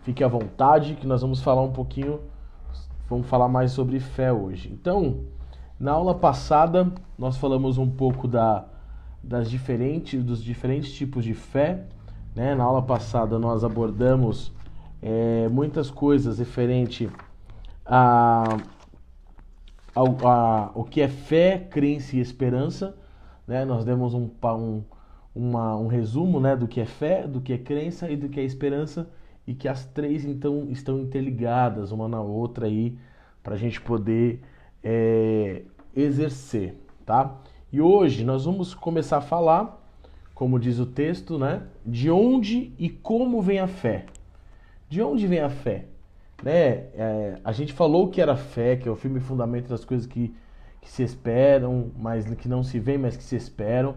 Fique à vontade que nós vamos falar um pouquinho, vamos falar mais sobre fé hoje. Então, na aula passada nós falamos um pouco dos diferentes tipos de fé, né? Na aula passada nós abordamos muitas coisas referente a o que é fé, crença e esperança, né? Nós demos um resumo, né, do que é fé, do que é crença e do que é esperança, e que as três então estão interligadas uma na outra aí para a gente poder exercer, tá? E hoje nós vamos começar a falar, como diz o texto, né, de onde e como vem a fé. De onde vem a fé? Né? A gente falou que era fé, que é o firme fundamento das coisas que se esperam, mas que não se veem, mas que se esperam,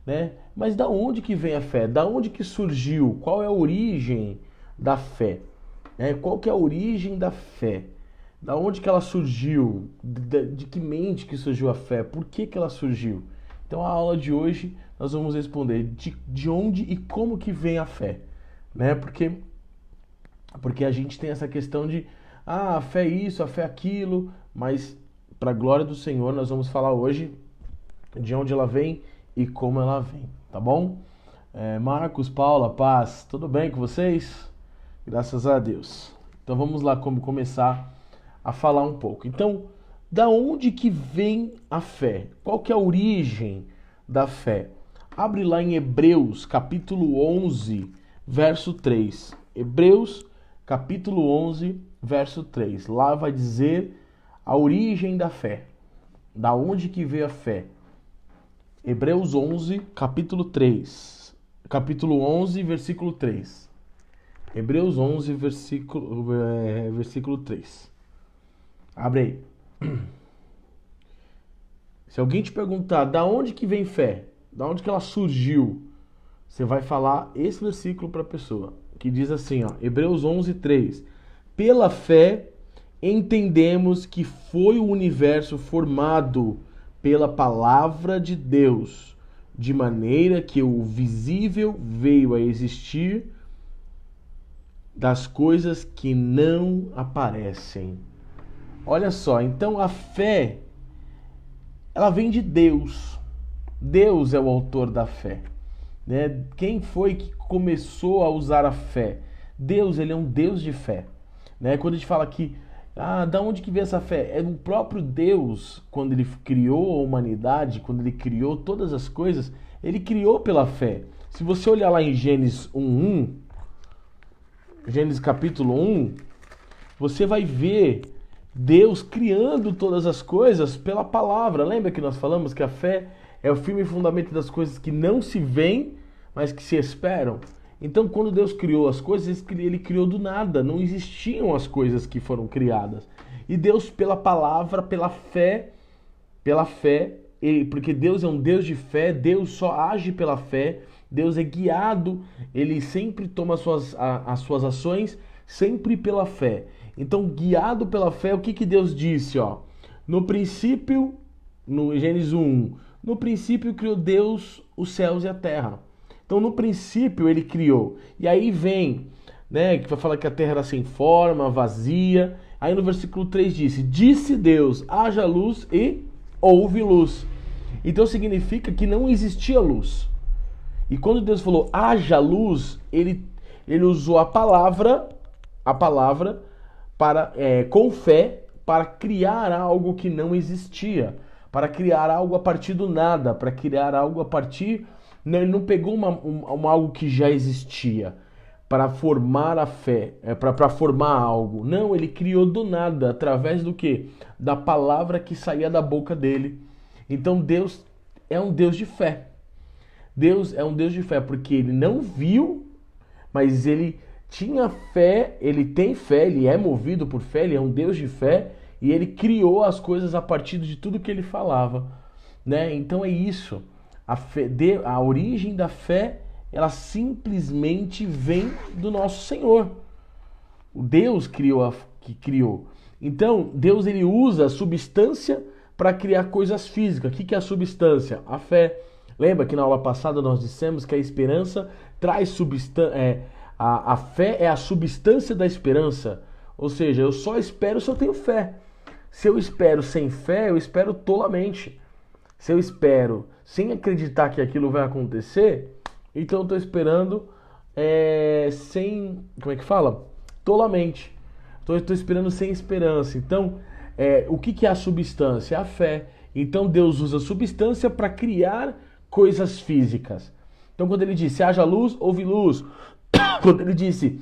né? Mas da onde que vem a fé? Da onde que surgiu? Qual é a origem da fé? Né? Qual que é a origem da fé? Da onde que ela surgiu? De que mente que surgiu a fé? Por que que ela surgiu? Então a aula de hoje nós vamos responder de onde e como que vem a fé, né? Porque a gente tem essa questão de a fé é isso, a fé é aquilo, mas para a glória do Senhor nós vamos falar hoje de onde ela vem e como ela vem, tá bom? Marcos, Paula, Paz, tudo bem com vocês? Graças a Deus. Então vamos lá começar a falar um pouco. Então, da onde que vem a fé? Qual que é a origem da fé? Abre lá em Hebreus, capítulo 11, verso 3. Hebreus, capítulo 11, verso 3. Lá vai dizer a origem da fé. Da onde que veio a fé? Hebreus 11, capítulo 3. Capítulo 11, versículo 3. Hebreus 11, versículo 3. Abre aí. Se alguém te perguntar da onde que vem fé, da onde que ela surgiu, você vai falar esse versículo para a pessoa, que diz assim, ó, Hebreus 11, 3. Pela fé entendemos que foi o universo formado pela palavra de Deus, de maneira que o visível veio a existir das coisas que não aparecem. Olha só, então a fé, ela vem de Deus. Deus é o autor da fé, né? Quem foi que começou a usar a fé? Deus, ele é um Deus de fé, né? Quando a gente fala que da onde que vem essa fé? É o próprio Deus, quando ele criou a humanidade, quando ele criou todas as coisas, ele criou pela fé. Se você olhar lá em Gênesis 1:1, Gênesis capítulo 1, você vai ver Deus criando todas as coisas pela palavra. Lembra que nós falamos que a fé é o firme fundamento das coisas que não se veem, mas que se esperam? Então, quando Deus criou as coisas, ele criou do nada. Não existiam as coisas que foram criadas. E Deus, pela palavra, pela fé, porque Deus é um Deus de fé, Deus só age pela fé, Deus é guiado, ele sempre toma as suas ações, sempre pela fé. Então, guiado pela fé, o que Deus disse? Ó? No princípio, no Gênesis 1, no princípio criou Deus os céus e a terra. Então, no princípio, ele criou. E aí vem, né, que vai falar que a terra era sem forma, vazia. Aí no versículo 3 disse Deus, haja luz e houve luz. Então significa que não existia luz. E quando Deus falou, haja luz, ele usou a palavra para, com fé, para criar algo que não existia. Para criar algo a partir do nada, para criar algo a partir... Ele não pegou algo que já existia para formar a fé, para formar algo. Não, ele criou do nada, através do quê? Da palavra que saía da boca dele. Então Deus é um Deus de fé. Deus é um Deus de fé, porque ele não viu, mas ele tinha fé, ele tem fé, ele é movido por fé, ele é um Deus de fé, e ele criou as coisas a partir de tudo que ele falava, né? Então é isso. A origem da fé, ela simplesmente vem do nosso Senhor. O Deus que criou. Então, Deus ele usa a substância para criar coisas físicas. O que é a substância? A fé. Lembra que na aula passada nós dissemos que a esperança traz A fé é a substância da esperança. Ou seja, eu só espero se eu tenho fé. Se eu espero sem fé, eu espero tolamente. Se eu espero sem acreditar que aquilo vai acontecer, então eu estou esperando sem... Como é que fala? Tolamente. Então eu estou esperando sem esperança. Então, o que é a substância? É a fé. Então Deus usa a substância para criar coisas físicas. Então quando ele disse, haja luz, houve luz. Quando ele disse,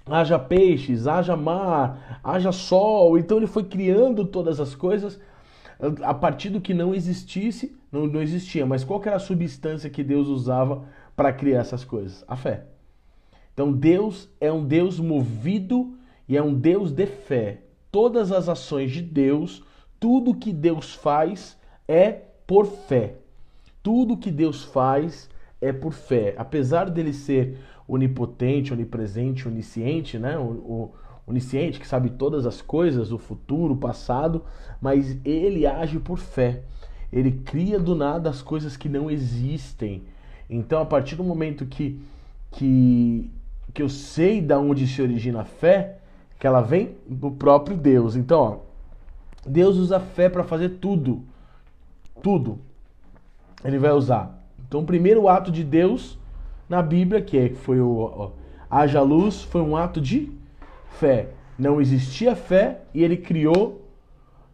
haja peixes, haja mar, haja sol. Então ele foi criando todas as coisas a partir do que não existisse, não existia. Mas qual que era a substância que Deus usava para criar essas coisas? A fé. Então Deus é um Deus movido e é um Deus de fé. Todas as ações de Deus, tudo que Deus faz é por fé. Tudo que Deus faz é por fé. Apesar dele ser onipotente, onipresente, onisciente, né? O onisciente que sabe todas as coisas, o futuro, o passado, mas ele age por fé. Ele cria do nada as coisas que não existem. Então, a partir do momento que eu sei de onde se origina a fé, que ela vem do próprio Deus. Então, ó, Deus usa a fé para fazer tudo. Tudo. Ele vai usar. Então, o primeiro ato de Deus na Bíblia, que foi o haja luz, foi um ato de fé. Não existia fé e ele criou,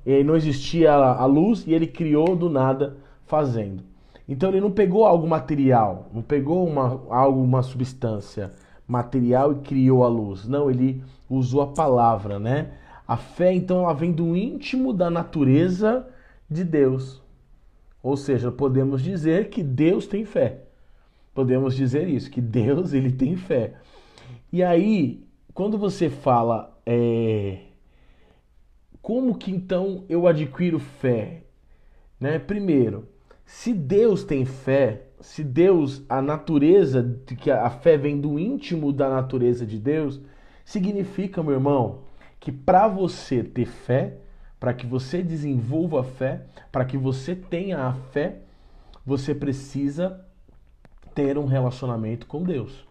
e não existia a luz e ele criou do nada fazendo. Então ele não pegou algo material, não pegou uma substância material e criou a luz. Não, ele usou a palavra, né? A fé, então, ela vem do íntimo da natureza de Deus. Ou seja, podemos dizer que Deus tem fé. Podemos dizer isso, que Deus, ele tem fé. E aí, quando você fala, como que então eu adquiro fé? Né? Primeiro, se Deus tem fé, se Deus, a natureza, de que a fé vem do íntimo da natureza de Deus, significa, meu irmão, que para você ter fé, para que você desenvolva a fé, para que você tenha a fé, você precisa ter um relacionamento com Deus.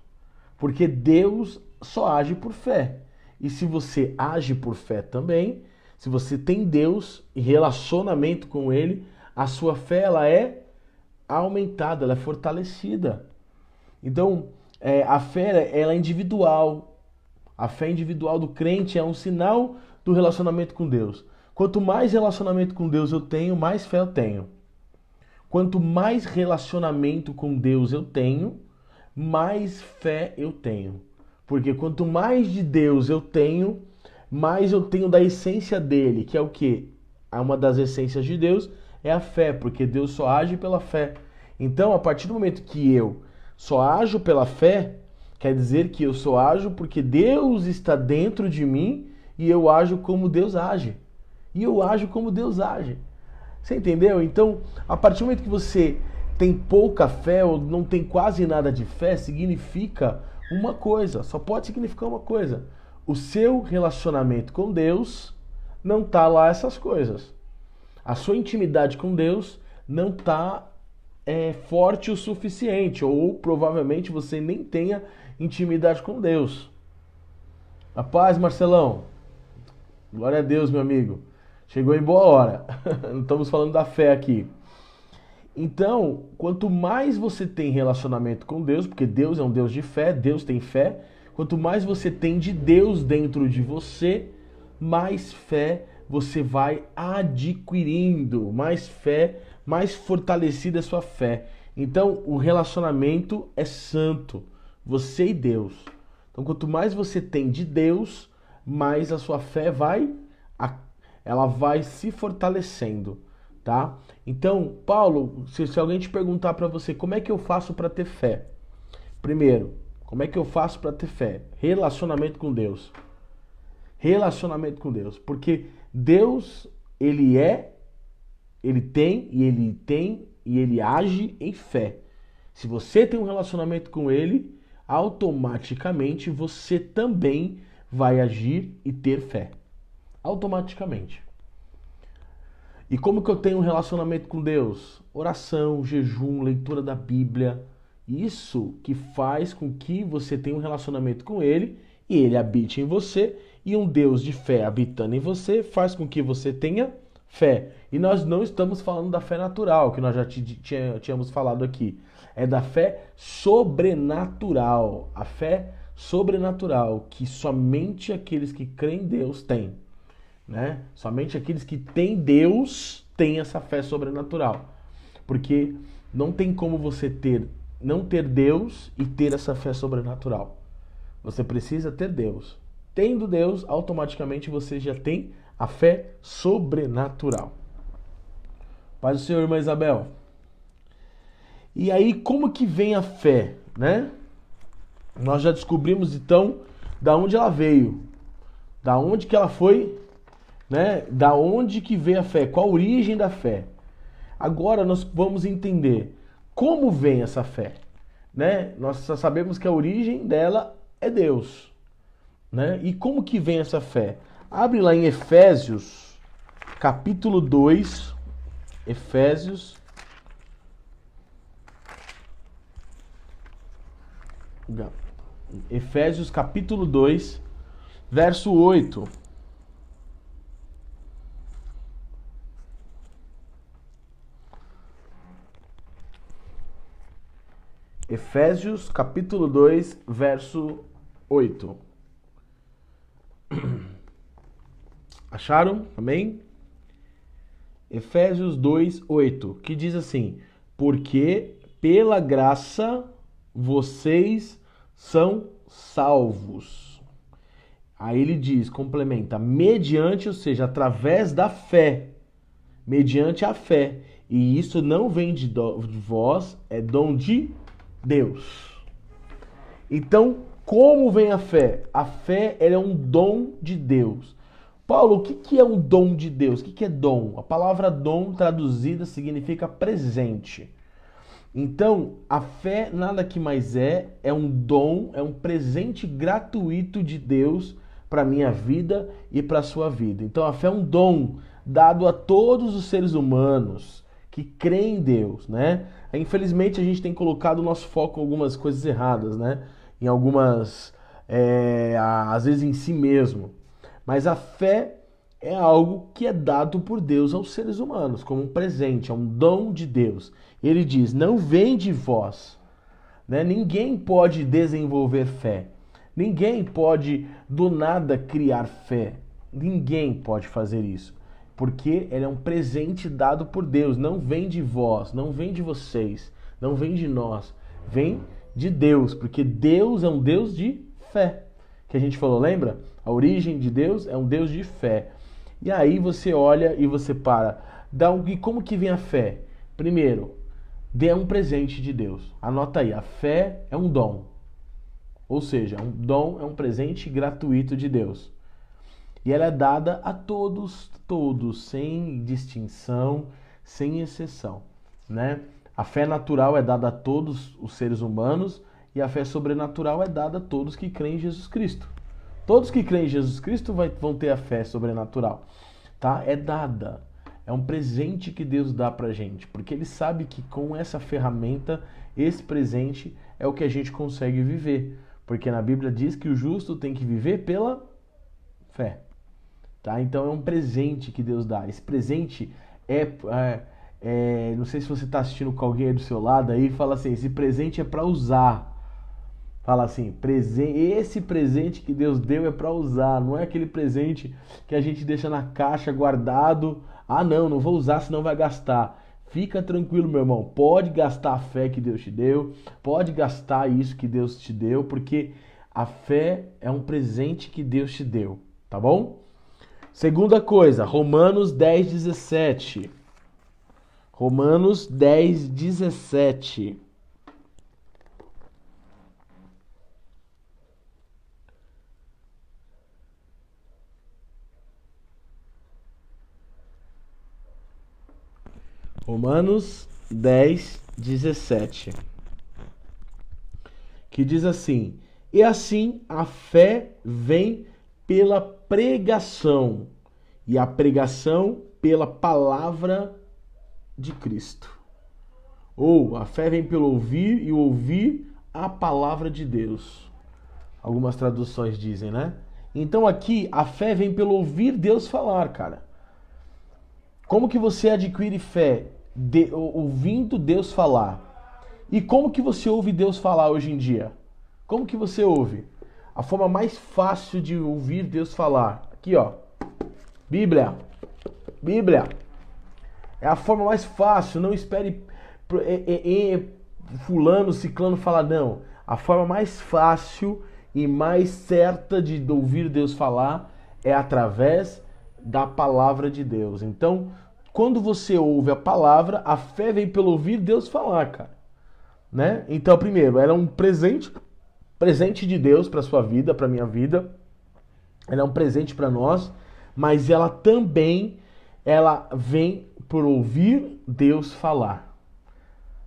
Porque Deus só age por fé. E se você age por fé também, se você tem Deus e relacionamento com Ele, a sua fé ela é aumentada, ela é fortalecida. Então, a fé ela é individual. A fé individual do crente é um sinal do relacionamento com Deus. Quanto mais relacionamento com Deus eu tenho, mais fé eu tenho. Quanto mais relacionamento com Deus eu tenho, mais fé eu tenho. Porque quanto mais de Deus eu tenho, mais eu tenho da essência dele, que é o quê? Uma das essências de Deus é a fé, porque Deus só age pela fé. Então, a partir do momento que eu só ajo pela fé, quer dizer que eu só ajo porque Deus está dentro de mim e eu ajo como Deus age. E eu ajo como Deus age. Você entendeu? Então, a partir do momento que você tem pouca fé ou não tem quase nada de fé, significa uma coisa, só pode significar uma coisa. O seu relacionamento com Deus não está lá essas coisas. A sua intimidade com Deus não está forte o suficiente, ou provavelmente você nem tenha intimidade com Deus. A paz, Marcelão. Glória a Deus, meu amigo. Chegou em boa hora. Não estamos falando da fé aqui. Então, quanto mais você tem relacionamento com Deus, porque Deus é um Deus de fé, Deus tem fé, quanto mais você tem de Deus dentro de você, mais fé você vai adquirindo, mais fé, mais fortalecida é a sua fé. Então, o relacionamento é santo, você e Deus. Então, quanto mais você tem de Deus, mais a sua fé ela vai se fortalecendo, tá? Então, Paulo, se alguém te perguntar para você, como é que eu faço para ter fé? Primeiro, como é que eu faço para ter fé? Relacionamento com Deus. Relacionamento com Deus, porque Deus, ele tem e ele age em fé. Se você tem um relacionamento com ele, automaticamente você também vai agir e ter fé. Automaticamente. E como que eu tenho um relacionamento com Deus? Oração, jejum, leitura da Bíblia. Isso que faz com que você tenha um relacionamento com Ele e Ele habite em você, e um Deus de fé habitando em você faz com que você tenha fé. E nós não estamos falando da fé natural, que nós já tínhamos falado aqui. É da fé sobrenatural. A fé sobrenatural que somente aqueles que creem em Deus têm, né? Somente aqueles que têm Deus têm essa fé sobrenatural. Porque não tem como você não ter Deus e ter essa fé sobrenatural. Você precisa ter Deus. Tendo Deus, automaticamente você já tem a fé sobrenatural. Paz do Senhor, irmã Isabel. E aí, como que vem a fé, né? Nós já descobrimos, então, da onde ela veio. Da onde que ela foi, né? Da onde que veio a fé. Qual a origem da fé. Agora nós vamos entender como vem essa fé, né? Nós só sabemos que a origem dela é Deus, né? E como que vem essa fé? Abre lá em Efésios, capítulo 2, Efésios capítulo 2, verso 8. Efésios capítulo 2, verso 8. Acharam? Amém? Efésios 2, 8, que diz assim: porque pela graça vocês são salvos. Aí ele diz, complementa, mediante, ou seja, através da fé, mediante a fé. E isso não vem de vós, é dom de Deus. Então, como vem a fé? A fé ela é um dom de Deus. Paulo, o que é um dom de Deus? O que é dom? A palavra dom traduzida significa presente. Então, a fé nada que mais é um dom, é um presente gratuito de Deus para a minha vida e para a sua vida. Então, a fé é um dom dado a todos os seres humanos que creem em Deus, né? Infelizmente, a gente tem colocado o nosso foco em algumas coisas erradas, né? Em algumas, às vezes em si mesmo. Mas a fé é algo que é dado por Deus aos seres humanos, como um presente, é um dom de Deus. Ele diz, não vem de vós, né? Ninguém pode desenvolver fé. Ninguém pode do nada criar fé. Ninguém pode fazer isso. Porque ele é um presente dado por Deus. Não vem de vós, não vem de vocês, não vem de nós. Vem de Deus, porque Deus é um Deus de fé. Que a gente falou, lembra? A origem de Deus é um Deus de fé. E aí você olha e você para. E como que vem a fé? Primeiro, é um presente de Deus. Anota aí, a fé é um dom. Ou seja, um dom é um presente gratuito de Deus. E ela é dada a todos, sem distinção, sem exceção, né? A fé natural é dada a todos os seres humanos e a fé sobrenatural é dada a todos que creem em Jesus Cristo. Todos que creem em Jesus Cristo vão ter a fé sobrenatural, tá? É dada, é um presente que Deus dá pra gente, porque Ele sabe que com essa ferramenta, esse presente é o que a gente consegue viver, porque na Bíblia diz que o justo tem que viver pela fé. Tá? Então é um presente que Deus dá. Esse presente não sei se você está assistindo com alguém aí do seu lado aí, fala assim, esse presente é para usar. Fala assim, esse presente que Deus deu é para usar, não é aquele presente que a gente deixa na caixa guardado. Ah, não vou usar, senão vai gastar. Fica tranquilo, meu irmão, pode gastar a fé que Deus te deu, pode gastar isso que Deus te deu, porque a fé é um presente que Deus te deu, tá bom? Segunda coisa, Romanos 10, 17. Romanos 10, 17. Romanos 10, 17. Que diz assim: e assim a fé vem pela pregação, e a pregação pela palavra de Cristo. Ou a fé vem pelo ouvir e ouvir a palavra de Deus. Algumas traduções dizem, né? Então aqui a fé vem pelo ouvir Deus falar, cara. Como que você adquire fé? Ouvindo Deus falar. E como que você ouve Deus falar hoje em dia? Como que você ouve? A forma mais fácil de ouvir Deus falar. Aqui, ó. Bíblia. Bíblia. É a forma mais fácil. Não espere fulano, ciclano falar, não. A forma mais fácil e mais certa de ouvir Deus falar é através da palavra de Deus. Então, quando você ouve a palavra, a fé vem pelo ouvir Deus falar, cara. Né? Então, primeiro, ela é um presente de Deus para sua vida, para minha vida. Ela é um presente para nós, mas ela também vem por ouvir Deus falar.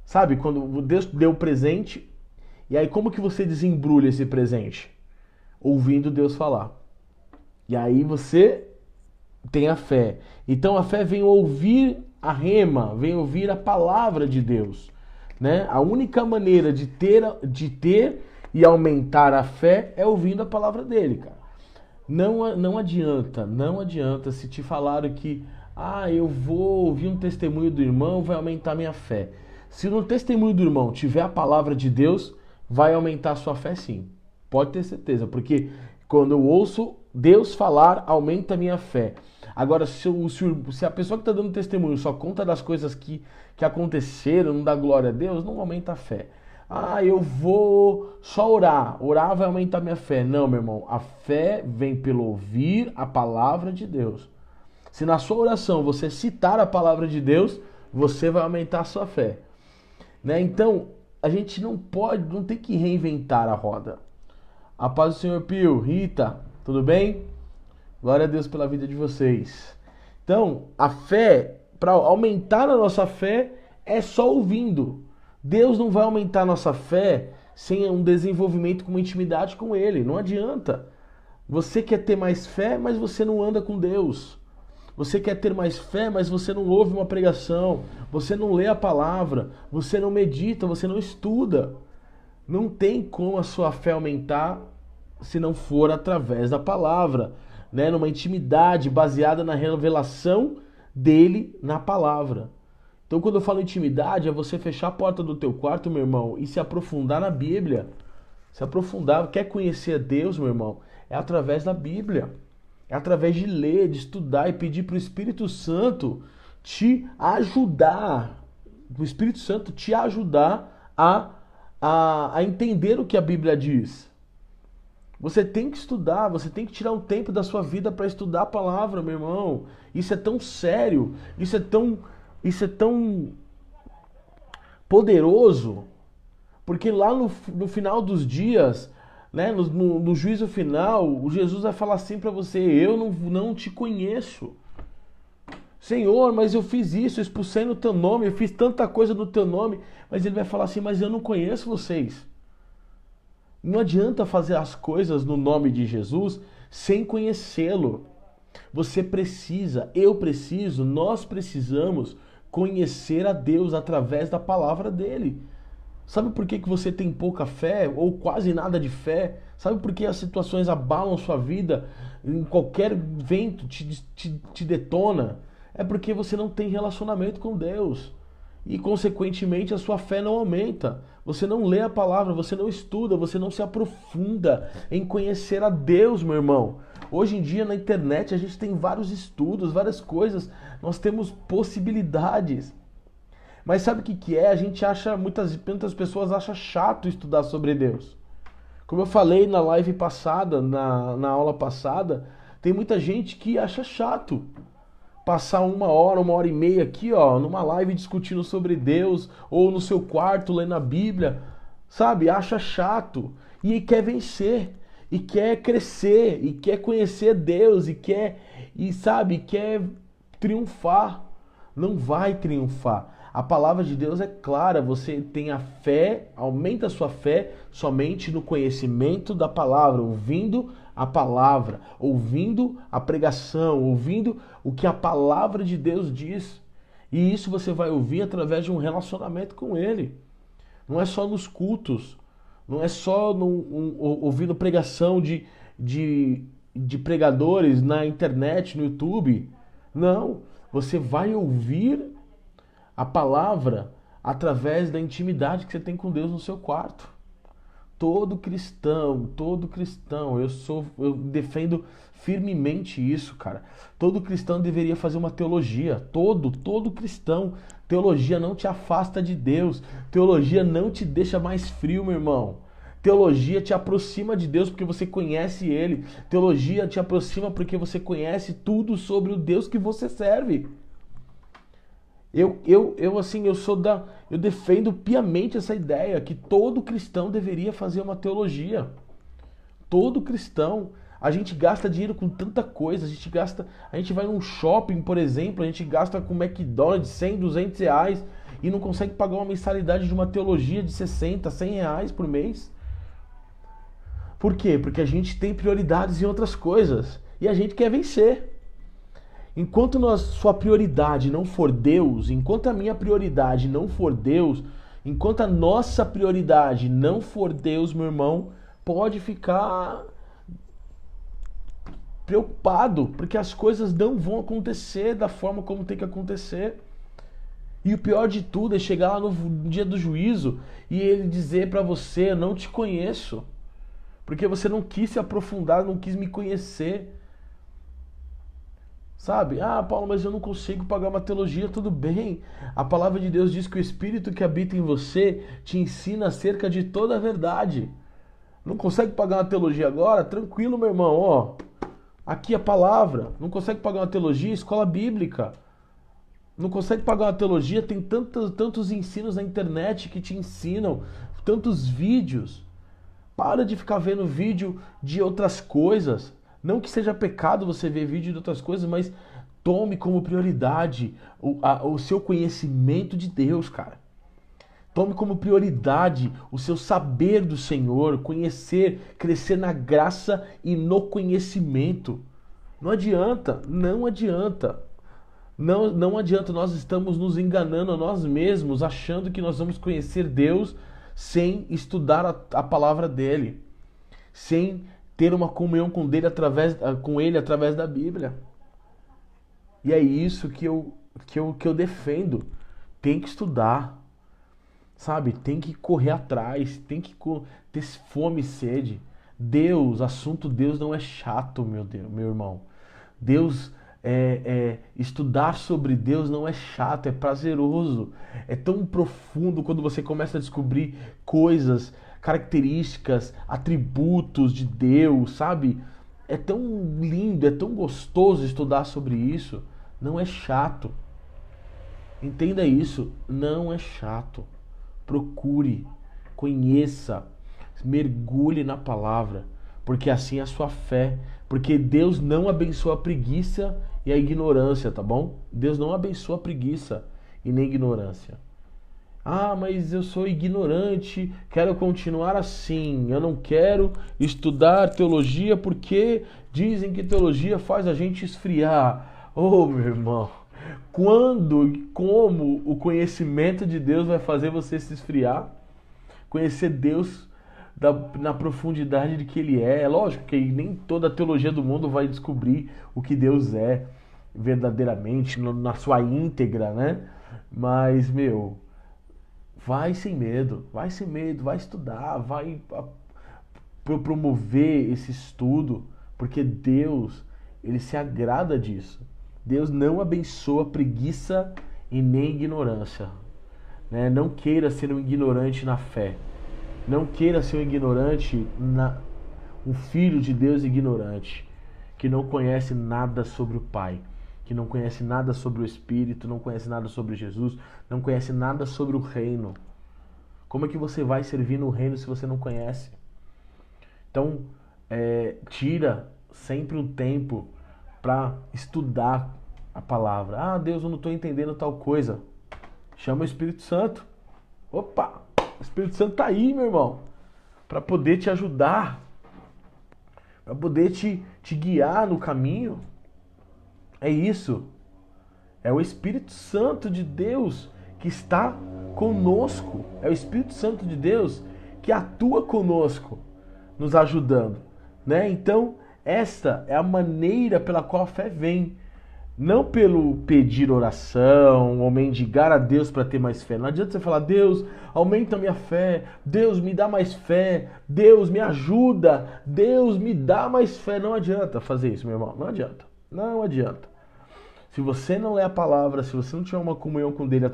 Sabe, quando Deus deu o presente, e aí como que você desembrulha esse presente? Ouvindo Deus falar. E aí você tem a fé. Então a fé vem ouvir a rema, vem ouvir a palavra de Deus. Né? A única maneira de ter e aumentar a fé é ouvindo a palavra dele, cara. Não adianta se te falaram que eu vou ouvir um testemunho do irmão, vai aumentar minha fé. Se no testemunho do irmão tiver a palavra de Deus, vai aumentar a sua fé sim. Pode ter certeza, porque quando eu ouço Deus falar, aumenta a minha fé. Agora, se a pessoa que está dando testemunho só conta das coisas que aconteceram, não dá glória a Deus, não aumenta a fé. Eu vou só orar. Orar vai aumentar minha fé. Não, meu irmão. A fé vem pelo ouvir a palavra de Deus. Se na sua oração você citar a palavra de Deus, você vai aumentar a sua fé. Né? Então, a gente não tem que reinventar a roda. A paz do Senhor Pio, Rita, tudo bem? Glória a Deus pela vida de vocês. Então, a fé, para aumentar a nossa fé, é só ouvindo. Deus não vai aumentar a nossa fé sem um desenvolvimento com uma intimidade com Ele. Não adianta. Você quer ter mais fé, mas você não anda com Deus. Você quer ter mais fé, mas você não ouve uma pregação. Você não lê a palavra. Você não medita, você não estuda. Não tem como a sua fé aumentar se não for através da palavra. Né? Numa intimidade baseada na revelação dele na palavra. Então, quando eu falo intimidade, é você fechar a porta do teu quarto, meu irmão, e se aprofundar na Bíblia. Se aprofundar, quer conhecer a Deus, meu irmão? É através da Bíblia. É através de ler, de estudar e pedir para o Espírito Santo te ajudar. O Espírito Santo te ajudar a entender o que a Bíblia diz. Você tem que estudar, você tem que tirar um tempo da sua vida para estudar a palavra, meu irmão. Isso é tão sério, isso é tão poderoso, porque lá no final dos dias, né, no juízo final, o Jesus vai falar assim para você: eu não te conheço. Senhor, mas eu fiz isso, eu expulsei no teu nome, eu fiz tanta coisa no teu nome. Mas ele vai falar assim: mas eu não conheço vocês. Não adianta fazer as coisas no nome de Jesus sem conhecê-lo. Você precisa, eu preciso, nós precisamos conhecer a Deus através da palavra dele. Sabe por que você tem pouca fé ou quase nada de fé? Sabe por que as situações abalam sua vida? Em qualquer vento te detona? É porque você não tem relacionamento com Deus. E, consequentemente, a sua fé não aumenta. Você não lê a palavra, você não estuda, você não se aprofunda em conhecer a Deus, meu irmão. Hoje em dia, na internet, a gente tem vários estudos, várias coisas. Nós temos possibilidades. Mas sabe o que é? A gente acha, muitas pessoas acham chato estudar sobre Deus. Como eu falei na live passada, na aula passada, tem muita gente que acha chato passar uma hora e meia aqui, ó, numa live discutindo sobre Deus, ou no seu quarto lendo a Bíblia, sabe? Acha chato e quer vencer, e quer crescer, e quer conhecer Deus, quer triunfar. Não vai triunfar. A palavra de Deus é clara, você tem a fé, aumenta a sua fé somente no conhecimento da palavra, ouvindo a palavra, ouvindo a pregação, ouvindo o que a palavra de Deus diz. E isso você vai ouvir através de um relacionamento com Ele. Não é só nos cultos, não é só ouvindo pregação de, de pregadores na internet, no YouTube. Não, você vai ouvir a palavra através da intimidade que você tem com Deus no seu quarto. Todo cristão, eu defendo firmemente isso, cara. Todo cristão deveria fazer uma teologia, todo cristão. Teologia não te afasta de Deus, teologia não te deixa mais frio, meu irmão. Teologia te aproxima de Deus porque você conhece Ele. Teologia te aproxima porque você conhece tudo sobre o Deus que você serve. Eu defendo piamente essa ideia que todo cristão deveria fazer uma teologia. Todo cristão. A gente gasta dinheiro com tanta coisa, a gente vai num shopping, por exemplo, a gente gasta com McDonald's 100, 200 reais e não consegue pagar uma mensalidade de uma teologia de 60, 100 reais por mês. Por quê? Porque a gente tem prioridades em outras coisas e a gente quer vencer. Enquanto sua prioridade não for Deus, enquanto a minha prioridade não for Deus, enquanto a nossa prioridade não for Deus, meu irmão, pode ficar preocupado, porque as coisas não vão acontecer da forma como tem que acontecer. E o pior de tudo é chegar lá no dia do juízo e ele dizer pra você: eu não te conheço, porque você não quis se aprofundar, não quis me conhecer. Sabe? Ah, Paulo, mas eu não consigo pagar uma teologia. Tudo bem. A palavra de Deus diz que o Espírito que habita em você te ensina acerca de toda a verdade. Não consegue pagar uma teologia agora? Tranquilo, meu irmão. Ó, aqui a palavra. Não consegue pagar uma teologia? Escola bíblica. Não consegue pagar uma teologia? Tem tantos ensinos na internet que te ensinam. Tantos vídeos. Para de ficar vendo vídeo de outras coisas. Não que seja pecado você ver vídeo de outras coisas, mas tome como prioridade o seu conhecimento de Deus, cara. Tome como prioridade o seu saber do Senhor, conhecer, crescer na graça e no conhecimento. Não adianta, não adianta. Não adianta, nós estamos nos enganando a nós mesmos, achando que nós vamos conhecer Deus sem estudar a palavra dele, sem ter uma comunhão com ele através da Bíblia. E é isso que eu defendo. Tem que estudar, sabe? Tem que correr atrás, tem que ter fome e sede. Deus, assunto Deus não é chato, meu Deus, meu irmão. Deus, estudar sobre Deus não é chato, é prazeroso. É tão profundo quando você começa a descobrir coisas, características, atributos de Deus, sabe? É tão lindo, é tão gostoso estudar sobre isso. Não é chato. Entenda isso, não é chato. Procure, conheça, mergulhe na palavra, porque assim é a sua fé. Porque Deus não abençoa a preguiça e a ignorância, tá bom? Deus não abençoa a preguiça e nem a ignorância. Ah, mas eu sou ignorante, quero continuar assim. Eu não quero estudar teologia porque dizem que teologia faz a gente esfriar. Oh, meu irmão, quando e como o conhecimento de Deus vai fazer você se esfriar? Conhecer Deus na profundidade de que Ele é. É lógico que nem toda a teologia do mundo vai descobrir o que Deus é verdadeiramente, na sua íntegra, né? Mas, meu, vai sem medo, vai estudar, vai promover esse estudo, porque Deus, Ele se agrada disso. Deus não abençoa preguiça e nem ignorância, né? Não queira ser um ignorante na fé. Não queira ser um ignorante, um filho de Deus ignorante, que não conhece nada sobre o Pai, que não conhece nada sobre o Espírito, não conhece nada sobre Jesus, não conhece nada sobre o reino. Como é que você vai servir no reino se você não conhece? Então, tira sempre um tempo para estudar a palavra. Ah, Deus, eu não estou entendendo tal coisa. Chama o Espírito Santo. Opa! O Espírito Santo está aí, meu irmão, para poder te ajudar, para poder te guiar no caminho. É isso. É o Espírito Santo de Deus que está conosco. É o Espírito Santo de Deus que atua conosco, nos ajudando, né? Então, esta é a maneira pela qual a fé vem. Não pelo pedir oração ou mendigar a Deus para ter mais fé. Não adianta você falar, Deus, aumenta a minha fé, Deus me dá mais fé, Deus me ajuda, Deus me dá mais fé. Não adianta fazer isso, meu irmão. Não adianta. Não adianta. Se você não lê a palavra, se você não tiver uma comunhão com ele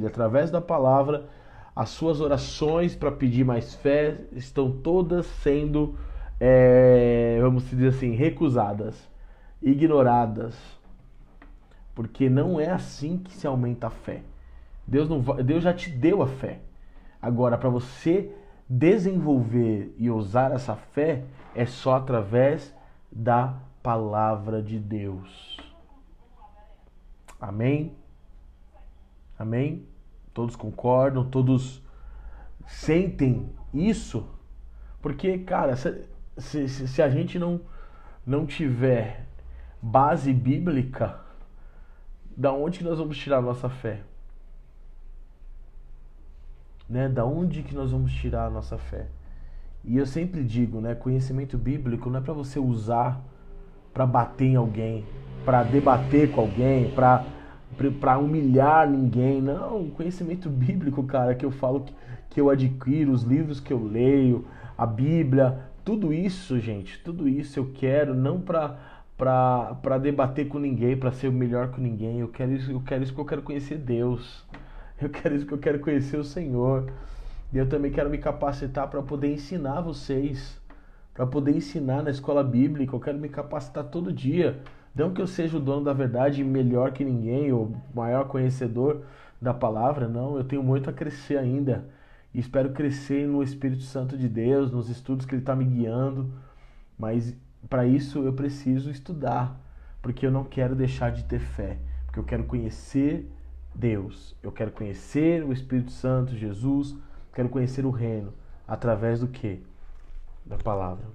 através da palavra, as suas orações para pedir mais fé estão todas sendo, vamos dizer assim, recusadas, ignoradas. Porque não é assim que se aumenta a fé. Deus já te deu a fé. Agora, para você desenvolver e usar essa fé, é só através da palavra de Deus. Amém? Amém? Todos concordam? Todos sentem isso? Porque, cara, se a gente não tiver base bíblica, da onde que nós vamos tirar a nossa fé? Né? Da onde que nós vamos tirar a nossa fé? E eu sempre digo, né, conhecimento bíblico não é para você usar para bater em alguém, para debater com alguém, para humilhar ninguém. Não, conhecimento bíblico, cara, que eu falo que eu adquiro, os livros que eu leio, a Bíblia, tudo isso, gente, tudo isso eu quero não para debater com ninguém, para ser o melhor com ninguém. Eu quero isso porque eu quero conhecer Deus. Eu quero isso porque eu quero conhecer o Senhor. E eu também quero me capacitar para poder ensinar vocês, para poder ensinar na escola bíblica. Eu quero me capacitar todo dia. Não que eu seja o dono da verdade melhor que ninguém, ou maior conhecedor da palavra, não. Eu tenho muito a crescer ainda. E espero crescer no Espírito Santo de Deus, nos estudos que Ele está me guiando. Mas para isso eu preciso estudar, porque eu não quero deixar de ter fé, porque eu quero conhecer Deus, eu quero conhecer o Espírito Santo, Jesus, quero conhecer o reino, através do quê? Da palavra.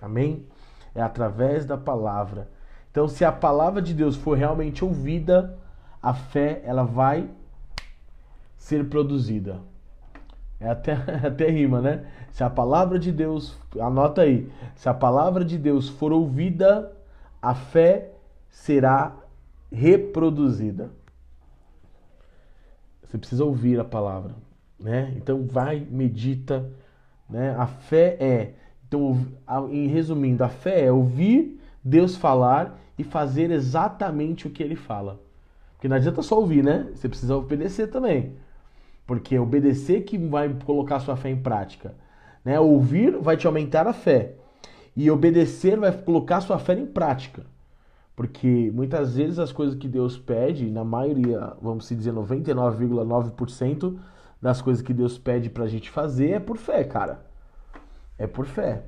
Amém? É através da palavra. Então, se a palavra de Deus for realmente ouvida, a fé, ela vai ser produzida. Até rima, né? Se a palavra de Deus, anota aí, se a palavra de Deus for ouvida, a fé será reproduzida. Você precisa ouvir a palavra, né? Então vai, medita, né? A fé então, resumindo, a fé é ouvir Deus falar e fazer exatamente o que Ele fala. Porque não adianta só ouvir, né? Você precisa obedecer também. Porque é obedecer que vai colocar sua fé em prática. Né? Ouvir vai te aumentar a fé. E obedecer vai colocar sua fé em prática. Porque muitas vezes as coisas que Deus pede, na maioria, vamos dizer 99,9% das coisas que Deus pede pra gente fazer é por fé, cara. É por fé.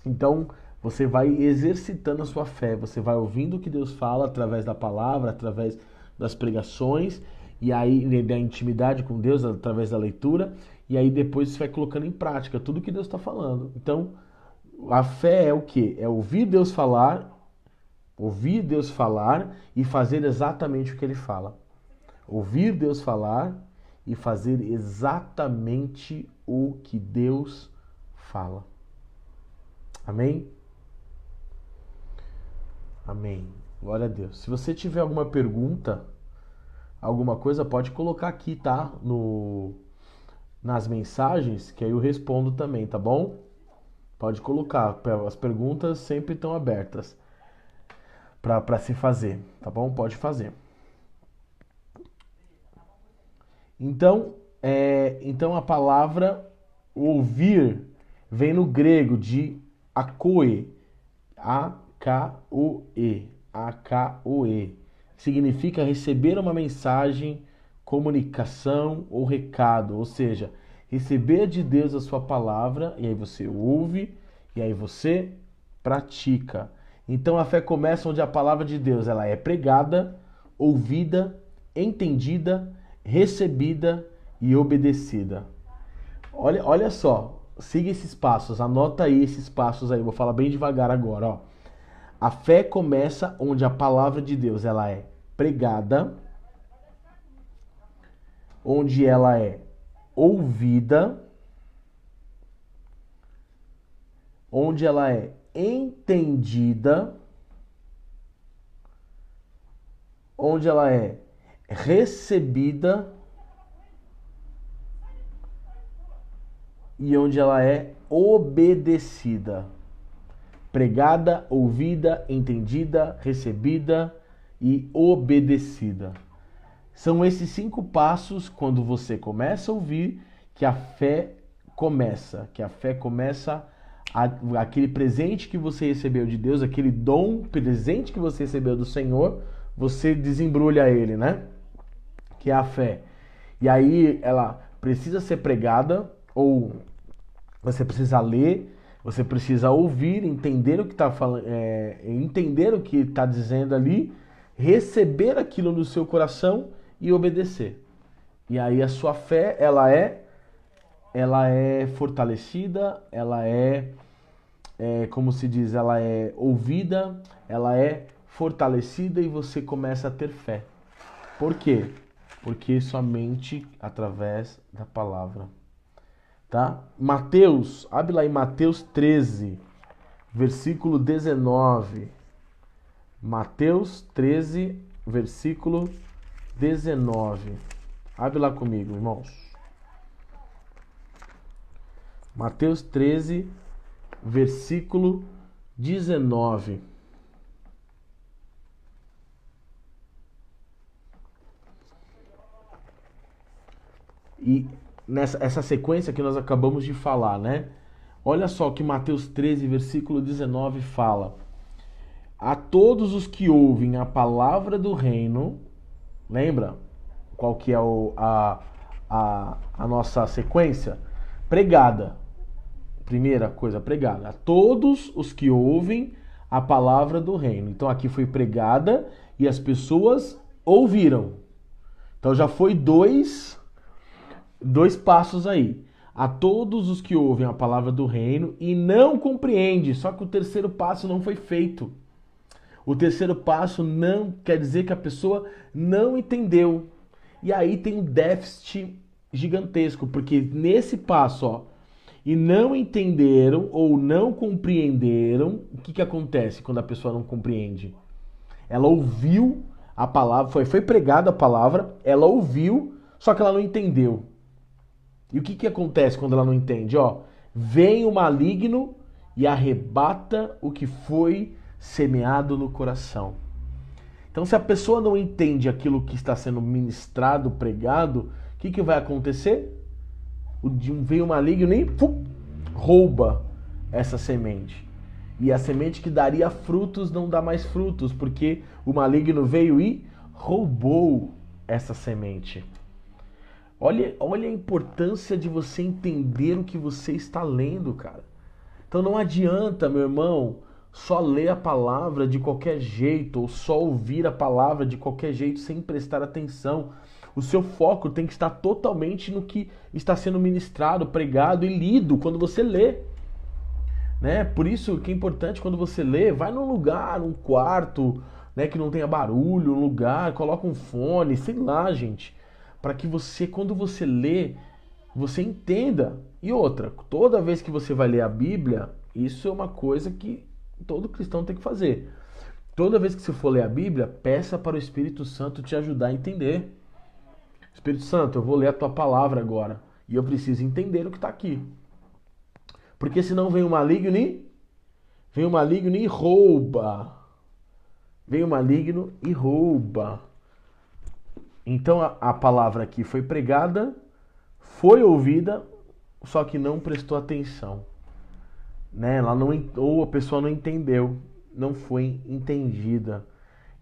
Então, você vai exercitando a sua fé. Você vai ouvindo o que Deus fala através da palavra, através das pregações, e aí da intimidade com Deus, através da leitura, e aí depois você vai colocando em prática tudo que Deus está falando. Então, a fé é o quê? É ouvir Deus falar e fazer exatamente o que Ele fala. Ouvir Deus falar e fazer exatamente o que Deus fala. Amém? Amém. Glória a Deus. Se você tiver alguma pergunta, alguma coisa, pode colocar aqui, tá? Nas mensagens, que aí eu respondo também, tá bom? Pode colocar. As perguntas sempre estão abertas para se fazer, tá bom? Pode fazer. Então a palavra ouvir vem no grego de akoe, A-K-O-E, significa receber uma mensagem, comunicação ou recado, ou seja, receber de Deus a sua palavra, e aí você ouve, e aí você pratica. Então a fé começa onde a palavra de Deus ela é pregada, ouvida, entendida, recebida e obedecida. Olha só, siga esses passos, anota aí esses passos aí, vou falar bem devagar agora, ó. A fé começa onde a palavra de Deus ela é pregada, onde ela é ouvida, onde ela é entendida, onde ela é recebida e onde ela é obedecida. Pregada, ouvida, entendida, recebida e obedecida. São esses 5 passos quando você começa a ouvir que a fé começa. Que a fé começa aquele presente que você recebeu de Deus, aquele dom, presente que você recebeu do Senhor, você desembrulha ele, né? Que é a fé. E aí ela precisa ser pregada, ou você precisa ler, você precisa ouvir, entender o que está falando, entender o que está dizendo ali, receber aquilo no seu coração e obedecer. E aí a sua fé, ela é fortalecida, ela como se diz, ela é ouvida, ela é fortalecida e você começa a ter fé. Por quê? Porque somente através da palavra. Tá? Mateus, abre lá em Mateus 13, versículo 19. Mateus 13, versículo 19. Abre lá comigo, irmãos. Mateus 13, versículo 19. E essa sequência que nós acabamos de falar, né? Olha só o que Mateus 13, versículo 19 fala. A todos os que ouvem a palavra do reino, lembra qual que é a nossa sequência? Pregada. Primeira coisa, pregada. A todos os que ouvem a palavra do reino. Então aqui foi pregada e as pessoas ouviram. Então já foi dois passos aí. A todos os que ouvem a palavra do reino e não compreendem. Só que o terceiro passo não foi feito. O terceiro passo não quer dizer que a pessoa não entendeu. E aí tem um déficit gigantesco, porque nesse passo, ó, e não entenderam ou não compreenderam, o que acontece quando a pessoa não compreende? Ela ouviu a palavra, foi pregada a palavra, ela ouviu, só que ela não entendeu. E o que acontece quando ela não entende? Ó, vem o maligno e arrebata o que foi semeado no coração. Então, se a pessoa não entende aquilo que está sendo ministrado, pregado, o que vai acontecer? Vem o maligno e rouba essa semente. E a semente que daria frutos não dá mais frutos, porque o maligno veio e roubou essa semente. Olha a importância de você entender o que você está lendo, cara. Então não adianta, meu irmão, só ler a palavra de qualquer jeito, ou só ouvir a palavra de qualquer jeito sem prestar atenção. O seu foco tem que estar totalmente no que está sendo ministrado, pregado e lido quando você lê. Né? Por isso que é importante quando você lê, vai num lugar, num quarto, né, que não tenha barulho, um lugar, coloca um fone, sei lá, gente. Para que você, quando você lê, você entenda. E outra, toda vez que você vai ler a Bíblia, isso é uma coisa que todo cristão tem que fazer. Toda vez que você for ler a Bíblia, peça para o Espírito Santo te ajudar a entender. Espírito Santo, eu vou ler a tua palavra agora. E eu preciso entender o que está aqui. Porque senão vem o maligno e rouba. Vem o maligno e rouba. Então a palavra aqui foi pregada, foi ouvida, só que não prestou atenção. Né? Ou a pessoa não entendeu, não foi entendida.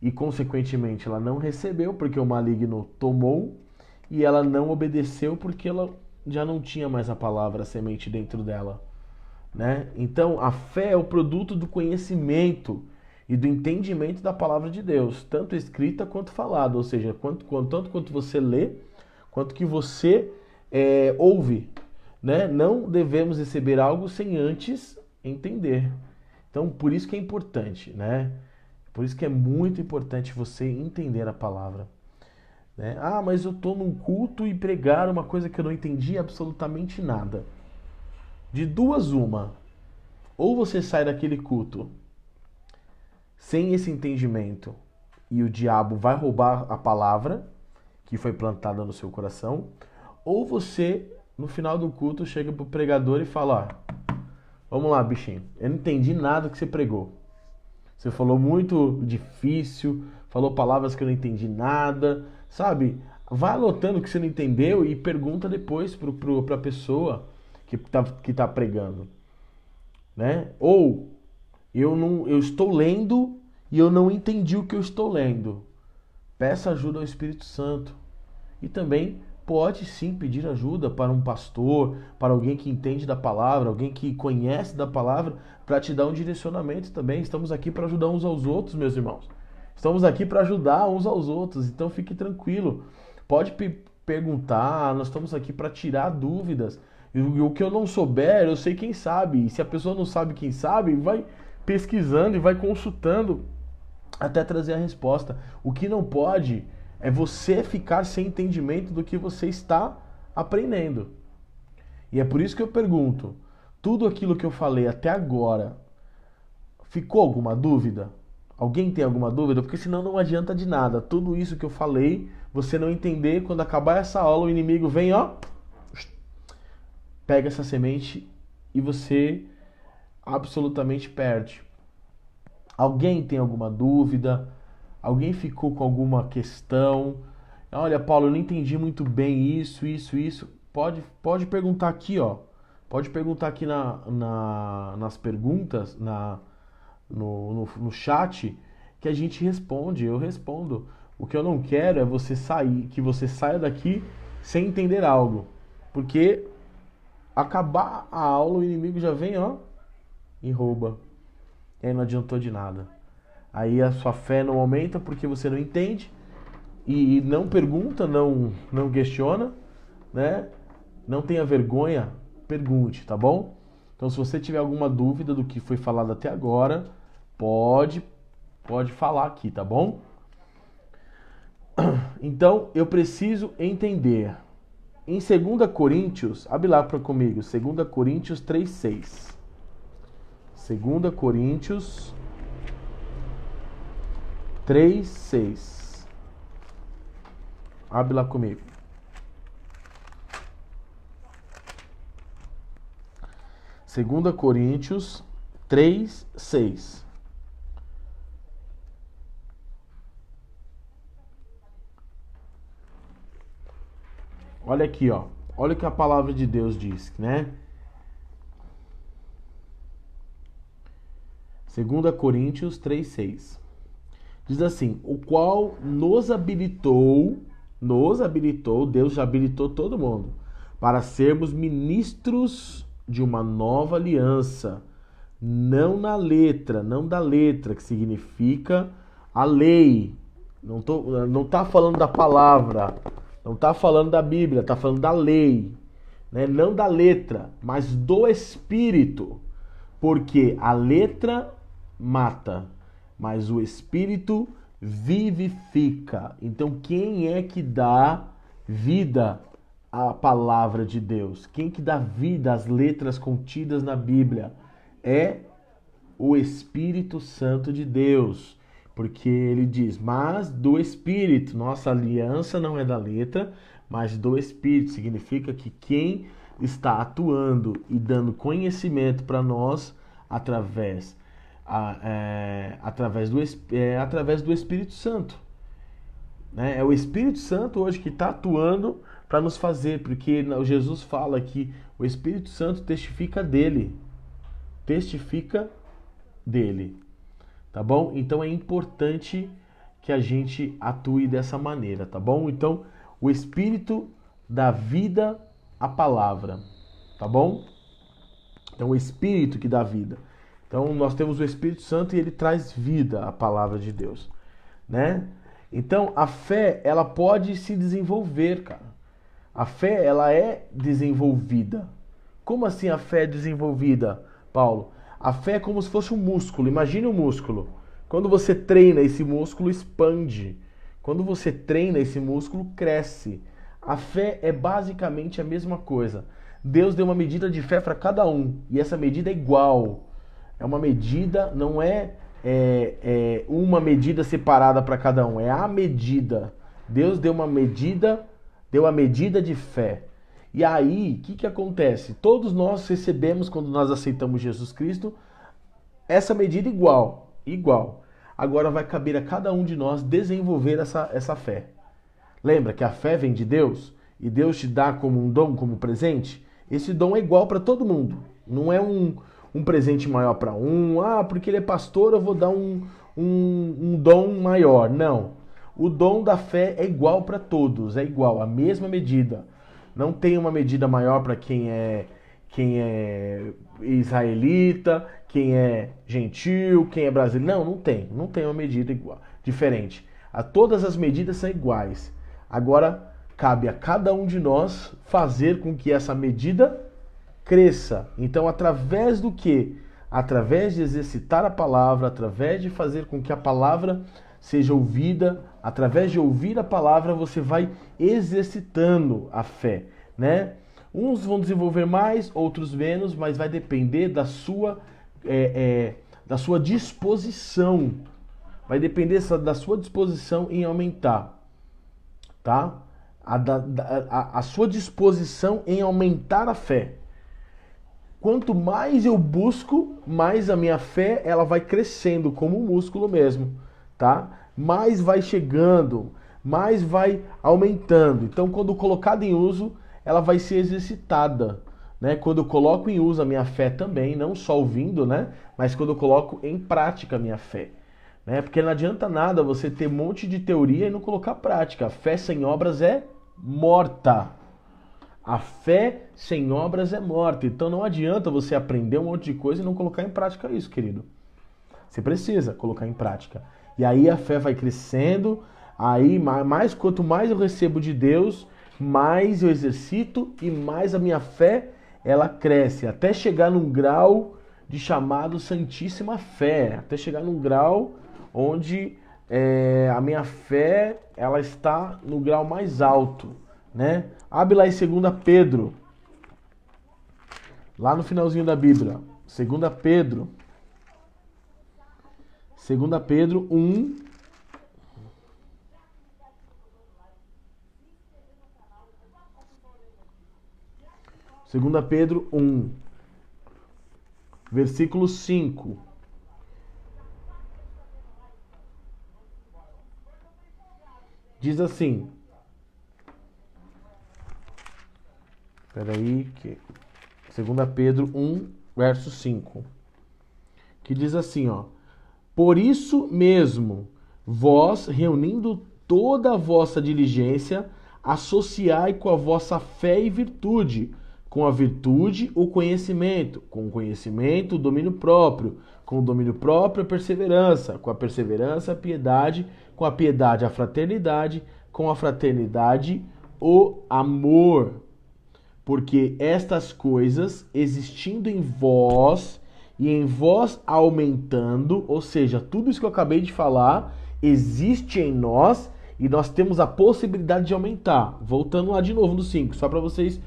E consequentemente ela não recebeu porque o maligno tomou e ela não obedeceu porque ela já não tinha mais a palavra, a semente dentro dela. Né? Então a fé é o produto do conhecimento e do entendimento da palavra de Deus, tanto escrita quanto falada, ou seja, tanto quanto você lê, quanto que você ouve. Né? Não devemos receber algo sem antes entender. Então, por isso que é importante, né? Por isso que é muito importante você entender a palavra. Né? Ah, mas eu estou num culto e pregaram uma coisa que eu não entendi absolutamente nada. De duas, uma. Ou você sai daquele culto sem esse entendimento e o diabo vai roubar a palavra que foi plantada no seu coração, ou você, no final do culto, chega pro pregador e fala: ó, vamos lá, bichinho, eu não entendi nada que você pregou. Você falou muito difícil, falou palavras que eu não entendi nada, sabe? Vai anotando o que você não entendeu e pergunta depois pra pessoa que tá pregando, né? Ou eu estou lendo e eu não entendi o que eu estou lendo. Peça ajuda ao Espírito Santo. E também pode sim pedir ajuda para um pastor, para alguém que entende da palavra, alguém que conhece da palavra, para te dar um direcionamento também. Estamos aqui para ajudar uns aos outros, meus irmãos. Estamos aqui para ajudar uns aos outros, então fique tranquilo. Pode perguntar, nós estamos aqui para tirar dúvidas. E o que eu não souber, eu sei quem sabe. E se a pessoa não sabe quem sabe, vai pesquisando e vai consultando até trazer a resposta. O que não pode é você ficar sem entendimento do que você está aprendendo. E é por isso que eu pergunto, tudo aquilo que eu falei até agora, ficou alguma dúvida? Alguém tem alguma dúvida? Porque senão não adianta de nada. Tudo isso que eu falei, você não entender, quando acabar essa aula, o inimigo vem, ó, pega essa semente e você absolutamente perde. Alguém tem alguma dúvida? Alguém ficou com alguma questão? Olha, Paulo, eu não entendi muito bem isso. Pode perguntar aqui, ó. Pode perguntar aqui nas perguntas, no chat, que a gente responde. Eu respondo. O que eu não quero é que você saia daqui sem entender algo. Porque acabar a aula, o inimigo já vem, ó, e rouba. E aí não adiantou de nada. Aí a sua fé não aumenta porque você não entende e não pergunta, não questiona, né? Não tenha vergonha, pergunte, tá bom? Então, se você tiver alguma dúvida do que foi falado até agora, pode falar aqui, tá bom? Então, eu preciso entender. Em 2 Coríntios, abre lá comigo, 2 Coríntios 3:6. 2 Coríntios 3:6. Abre lá comigo. Segunda Coríntios 3:6. Olha aqui, ó. Olha o que a palavra de Deus diz, né? 2 Coríntios 3:6. Diz assim: o qual nos habilitou, Deus já habilitou todo mundo, para sermos ministros de uma nova aliança, não da letra, que significa a lei. Não tá falando da palavra, não tá falando da Bíblia, tá falando da lei, né? Não da letra, mas do Espírito, porque a letra mata, mas o Espírito vivifica. Então, quem é que dá vida à palavra de Deus? Quem que dá vida às letras contidas na Bíblia? É o Espírito Santo de Deus. Porque ele diz, mas do Espírito. Nossa aliança não é da letra, mas do Espírito. Significa que quem está atuando e dando conhecimento para nós através do Espírito Santo, né? É o Espírito Santo hoje que está atuando para nos fazer, porque Jesus fala que o Espírito Santo testifica dele, tá bom? Então é importante que a gente atue dessa maneira, tá bom? Então o Espírito dá vida à palavra, tá bom? Então o Espírito que dá vida. Então nós temos o Espírito Santo e ele traz vida à palavra de Deus, né? Então a fé, ela pode se desenvolver, cara. A fé, ela é desenvolvida. Como assim a fé é desenvolvida, Paulo? A fé é como se fosse um músculo. Imagine um músculo. Quando você treina, esse músculo expande. Quando você treina, esse músculo cresce. A fé é basicamente a mesma coisa. Deus deu uma medida de fé para cada um, e essa medida é igual. É uma medida, não é, uma medida separada para cada um, é a medida. Deus deu uma medida, deu a medida de fé. E aí, o que acontece? Todos nós recebemos, quando nós aceitamos Jesus Cristo, essa medida igual. Agora vai caber a cada um de nós desenvolver essa fé. Lembra que a fé vem de Deus? E Deus te dá como um dom, como presente? Esse dom é igual para todo mundo. Não é um presente maior para um. Ah, porque ele é pastor, eu vou dar um dom maior. Não. O dom da fé é igual para todos. É igual, a mesma medida. Não tem uma medida maior para quem é israelita, quem é gentil, quem é brasileiro. Não tem uma medida igual, diferente. Todas as medidas são iguais. Agora, cabe a cada um de nós fazer com que essa medida cresça. Então, através do quê? Através de exercitar a palavra, através de fazer com que a palavra seja ouvida, através de ouvir a palavra, você vai exercitando a fé, né? Uns vão desenvolver mais, outros menos, mas vai depender da sua disposição. Vai depender da sua disposição em aumentar, tá? A sua disposição em aumentar a fé. Quanto mais eu busco, mais a minha fé ela vai crescendo como um músculo mesmo, tá? Mais vai chegando, mais vai aumentando. Então, quando colocada em uso, ela vai ser exercitada, né? Quando eu coloco em uso a minha fé também, não só ouvindo, né? Mas quando eu coloco em prática a minha fé, né? Porque não adianta nada você ter um monte de teoria e não colocar prática. A fé sem obras é morta. A fé sem obras é morta. Então não adianta você aprender um monte de coisa e não colocar em prática isso, querido. Você precisa colocar em prática. E aí a fé vai crescendo. Aí quanto mais eu recebo de Deus, mais eu exercito e mais a minha fé ela cresce. Até chegar num grau de chamado Santíssima Fé. Até chegar num grau onde a minha fé ela está no grau mais alto, né? Abre lá em 2 Pedro, lá no finalzinho da Bíblia, 2 Pedro 1, Segunda Pedro 1, versículo 5. Diz assim, peraí, 2 Pedro 1, verso 5, que diz assim, ó: por isso mesmo, vós, reunindo toda a vossa diligência, associai com a vossa fé e virtude, com a virtude o conhecimento, com o conhecimento o domínio próprio, com o domínio próprio a perseverança, com a perseverança a piedade, com a piedade a fraternidade, com a fraternidade o amor. Porque estas coisas, existindo em vós e em vós aumentando, ou seja, tudo isso que eu acabei de falar existe em nós e nós temos a possibilidade de aumentar. Voltando lá de novo no 5, só para vocês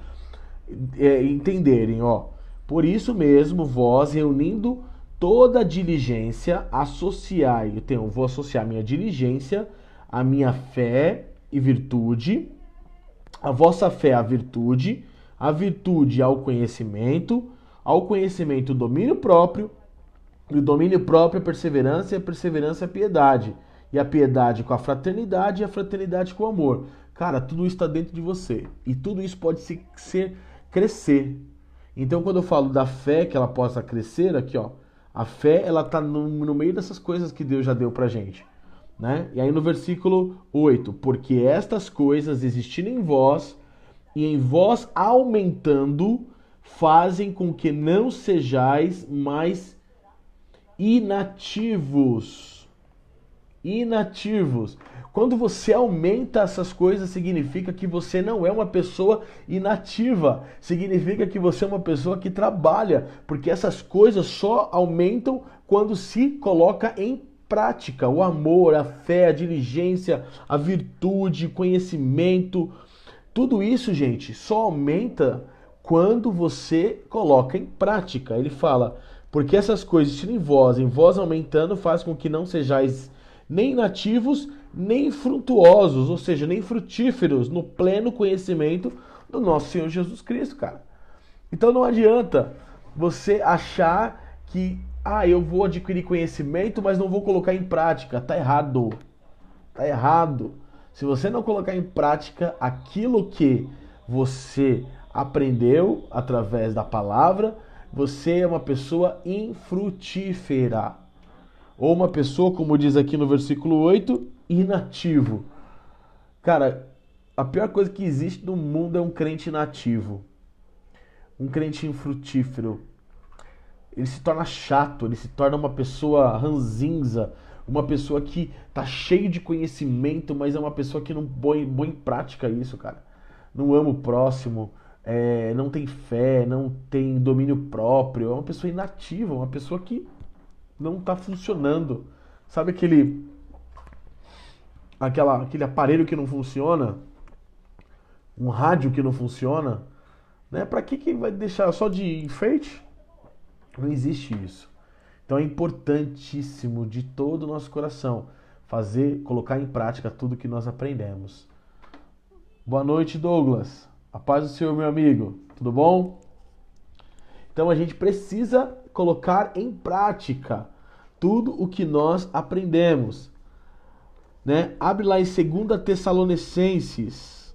entenderem, ó. Por isso mesmo, vós, reunindo toda a diligência, associai, eu vou associar minha diligência, a minha fé e virtude, a vossa fé à virtude, a virtude ao conhecimento o domínio próprio, e o domínio próprio a perseverança, e a perseverança a piedade, e a piedade com a fraternidade, e a fraternidade com o amor. Cara, tudo isso está dentro de você, e tudo isso pode crescer. Então, quando eu falo da fé, que ela possa crescer, aqui ó, a fé, ela está no meio dessas coisas que Deus já deu pra gente, né? E aí no versículo 8, porque estas coisas existindo em vós, e em vós aumentando, fazem com que não sejais mais inativos. Quando você aumenta essas coisas, significa que você não é uma pessoa inativa. Significa que você é uma pessoa que trabalha. Porque essas coisas só aumentam quando se coloca em prática, o amor, a fé, a diligência, a virtude, o conhecimento. Tudo isso, gente, só aumenta quando você coloca em prática. Ele fala, porque essas coisas estão em vós aumentando, faz com que não sejais nem nativos, nem frutuosos, ou seja, nem frutíferos no pleno conhecimento do nosso Senhor Jesus Cristo, cara. Então não adianta você achar que, eu vou adquirir conhecimento, mas não vou colocar em prática. Tá errado. Tá errado. Se você não colocar em prática aquilo que você aprendeu através da palavra, você é uma pessoa infrutífera. Ou uma pessoa, como diz aqui no versículo 8, inativo. Cara, a pior coisa que existe no mundo é um crente inativo. Um crente infrutífero. Ele se torna chato, ele se torna uma pessoa ranzinza, uma pessoa que tá cheio de conhecimento, mas é uma pessoa que não põe em prática isso, cara. Não ama o próximo, não tem fé, não tem domínio próprio, é uma pessoa inativa, uma pessoa que não tá funcionando. Sabe aquele aparelho que não funciona? Um rádio que não funciona? Né? Pra que vai deixar só de enfeite? Não existe isso. Então é importantíssimo de todo o nosso coração colocar em prática tudo que nós aprendemos. Boa noite, Douglas. A paz do Senhor, meu amigo. Tudo bom? Então a gente precisa colocar em prática tudo o que nós aprendemos. Né? Abre lá em 2 Tessalonicenses.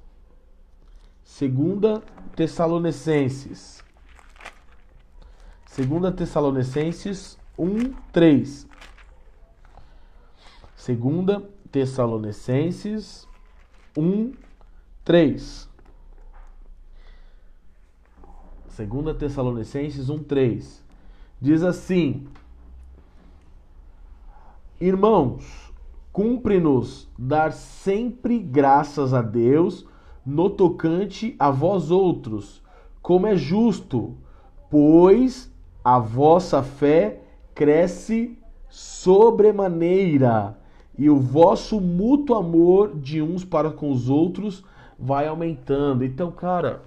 2 Tessalonicenses. 2 Tessalonicenses 1:3. 2 Tessalonicenses 1:3. 2 Tessalonicenses 1:3. Diz assim: Irmãos, cumpre-nos dar sempre graças a Deus no tocante a vós outros, como é justo, pois a vossa fé cresce sobremaneira, e o vosso mútuo amor de uns para com os outros vai aumentando. Então, cara,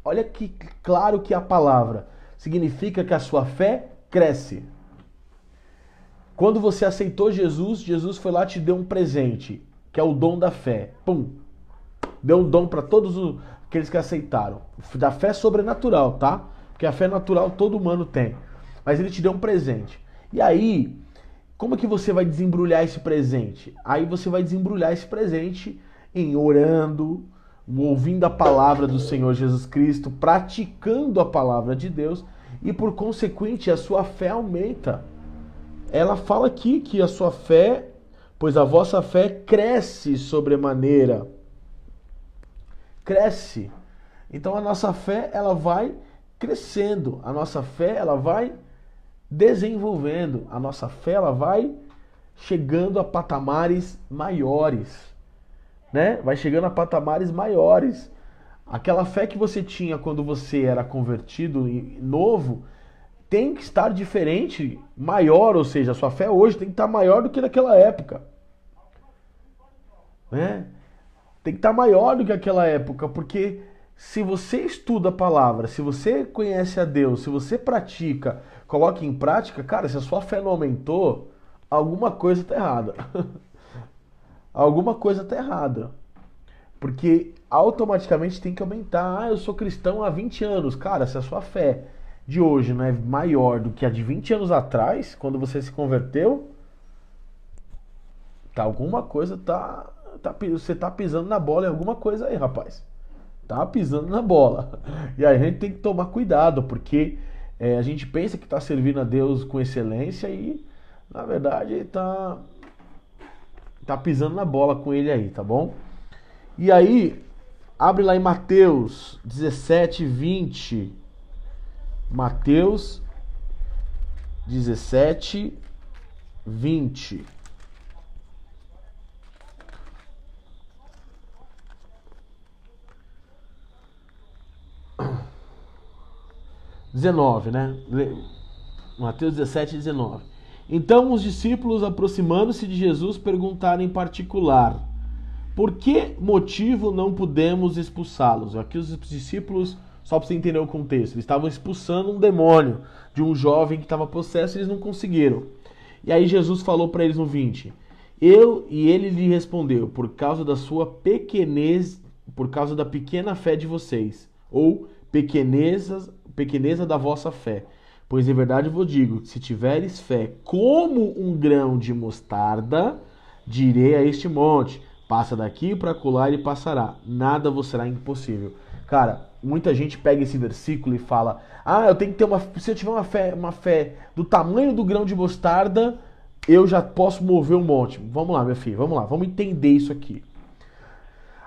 olha que claro que a palavra significa que a sua fé cresce. Quando você aceitou Jesus, Jesus foi lá e te deu um presente, que é o dom da fé. Pum! Deu um dom para todos aqueles que aceitaram. Da fé sobrenatural, tá? Porque a fé natural todo humano tem. Mas ele te deu um presente. E aí, como que você vai desembrulhar esse presente? Aí você vai desembrulhar esse presente em orando, ouvindo a palavra do Senhor Jesus Cristo, praticando a palavra de Deus e por consequente a sua fé aumenta. Ela fala aqui que a sua fé, pois a vossa fé cresce sobremaneira. Cresce. Então a nossa fé, ela vai crescendo. A nossa fé, ela vai desenvolvendo. A nossa fé, ela vai chegando a patamares maiores. Né? Vai chegando a patamares maiores. Aquela fé que você tinha quando você era convertido novo, tem que estar diferente, maior, ou seja, a sua fé hoje tem que estar maior do que naquela época. Né? Tem que estar maior do que aquela época, porque se você estuda a palavra, se você conhece a Deus, se você pratica, coloca em prática, cara, se a sua fé não aumentou, alguma coisa está errada. Alguma coisa está errada. Porque automaticamente tem que aumentar. Eu sou cristão há 20 anos. Cara, se a sua fé de hoje não é maior do que a de 20 anos atrás, quando você se converteu, alguma coisa você tá pisando na bola em alguma coisa aí, rapaz. Tá pisando na bola. E aí a gente tem que tomar cuidado, porque a gente pensa que tá servindo a Deus com excelência e, na verdade, tá pisando na bola com ele aí, tá bom? E aí, abre lá em Mateus 17, 20. Mateus 17, 20. Mateus 17, 19. Então os discípulos, aproximando-se de Jesus, perguntaram em particular: por que motivo não pudemos expulsá-los? Aqui os discípulos, só para você entender o contexto, eles estavam expulsando um demônio de um jovem que estava possesso e eles não conseguiram. E aí Jesus falou para eles no 20: ele lhe respondeu: por causa da sua pequenez, por causa da pequena fé de vocês, ou pequeneza da vossa fé. Pois em verdade vos digo, se tiveres fé como um grão de mostarda, direi a este monte: passa daqui para acolá e passará. Nada vos será impossível. Cara, muita gente pega esse versículo e fala: eu tenho que ter se eu tiver uma fé do tamanho do grão de mostarda, eu já posso mover um monte. Vamos lá, meu filho, vamos lá, vamos entender isso aqui.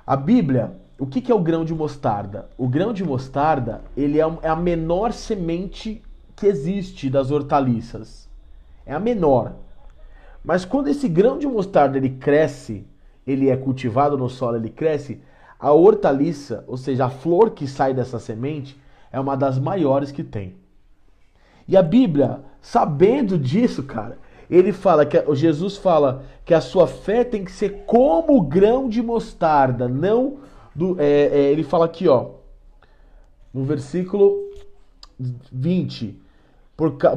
A Bíblia, o que é o grão de mostarda? O grão de mostarda, ele é a menor semente que existe das hortaliças. É a menor. Mas quando esse grão de mostarda ele cresce, ele é cultivado no solo, ele cresce, a hortaliça, ou seja, a flor que sai dessa semente, é uma das maiores que tem. E a Bíblia, sabendo disso, cara, Jesus fala que a sua fé tem que ser como o grão de mostarda, não ele fala aqui, ó, no versículo 20: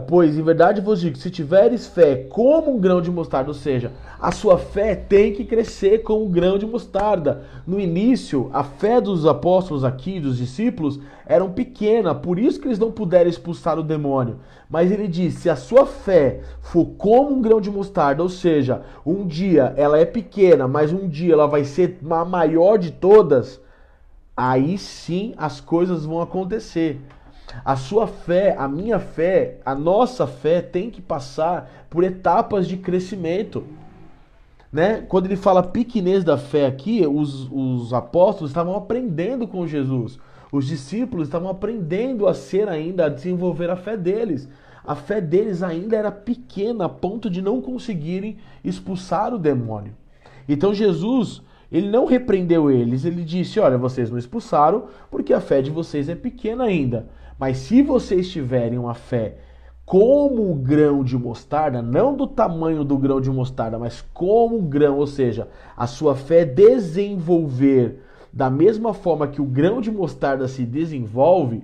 pois em verdade vos digo, se tiveres fé como um grão de mostarda, ou seja, a sua fé tem que crescer como um grão de mostarda. No início, a fé dos apóstolos aqui, dos discípulos, era pequena, por isso que eles não puderam expulsar o demônio. Mas ele disse: se a sua fé for como um grão de mostarda, ou seja, um dia ela é pequena, mas um dia ela vai ser a maior de todas, aí sim as coisas vão acontecer. A sua fé, a minha fé, a nossa fé tem que passar por etapas de crescimento, né? Quando ele fala pequenez da fé aqui, os apóstolos estavam aprendendo com Jesus. Os discípulos estavam aprendendo a desenvolver a fé deles. A fé deles ainda era pequena, a ponto de não conseguirem expulsar o demônio. Então Jesus, ele não repreendeu eles, ele disse: olha, vocês não expulsaram porque a fé de vocês é pequena ainda. Mas se vocês tiverem uma fé como um grão de mostarda, não do tamanho do grão de mostarda, mas como um grão, ou seja, a sua fé desenvolver da mesma forma que o grão de mostarda se desenvolve,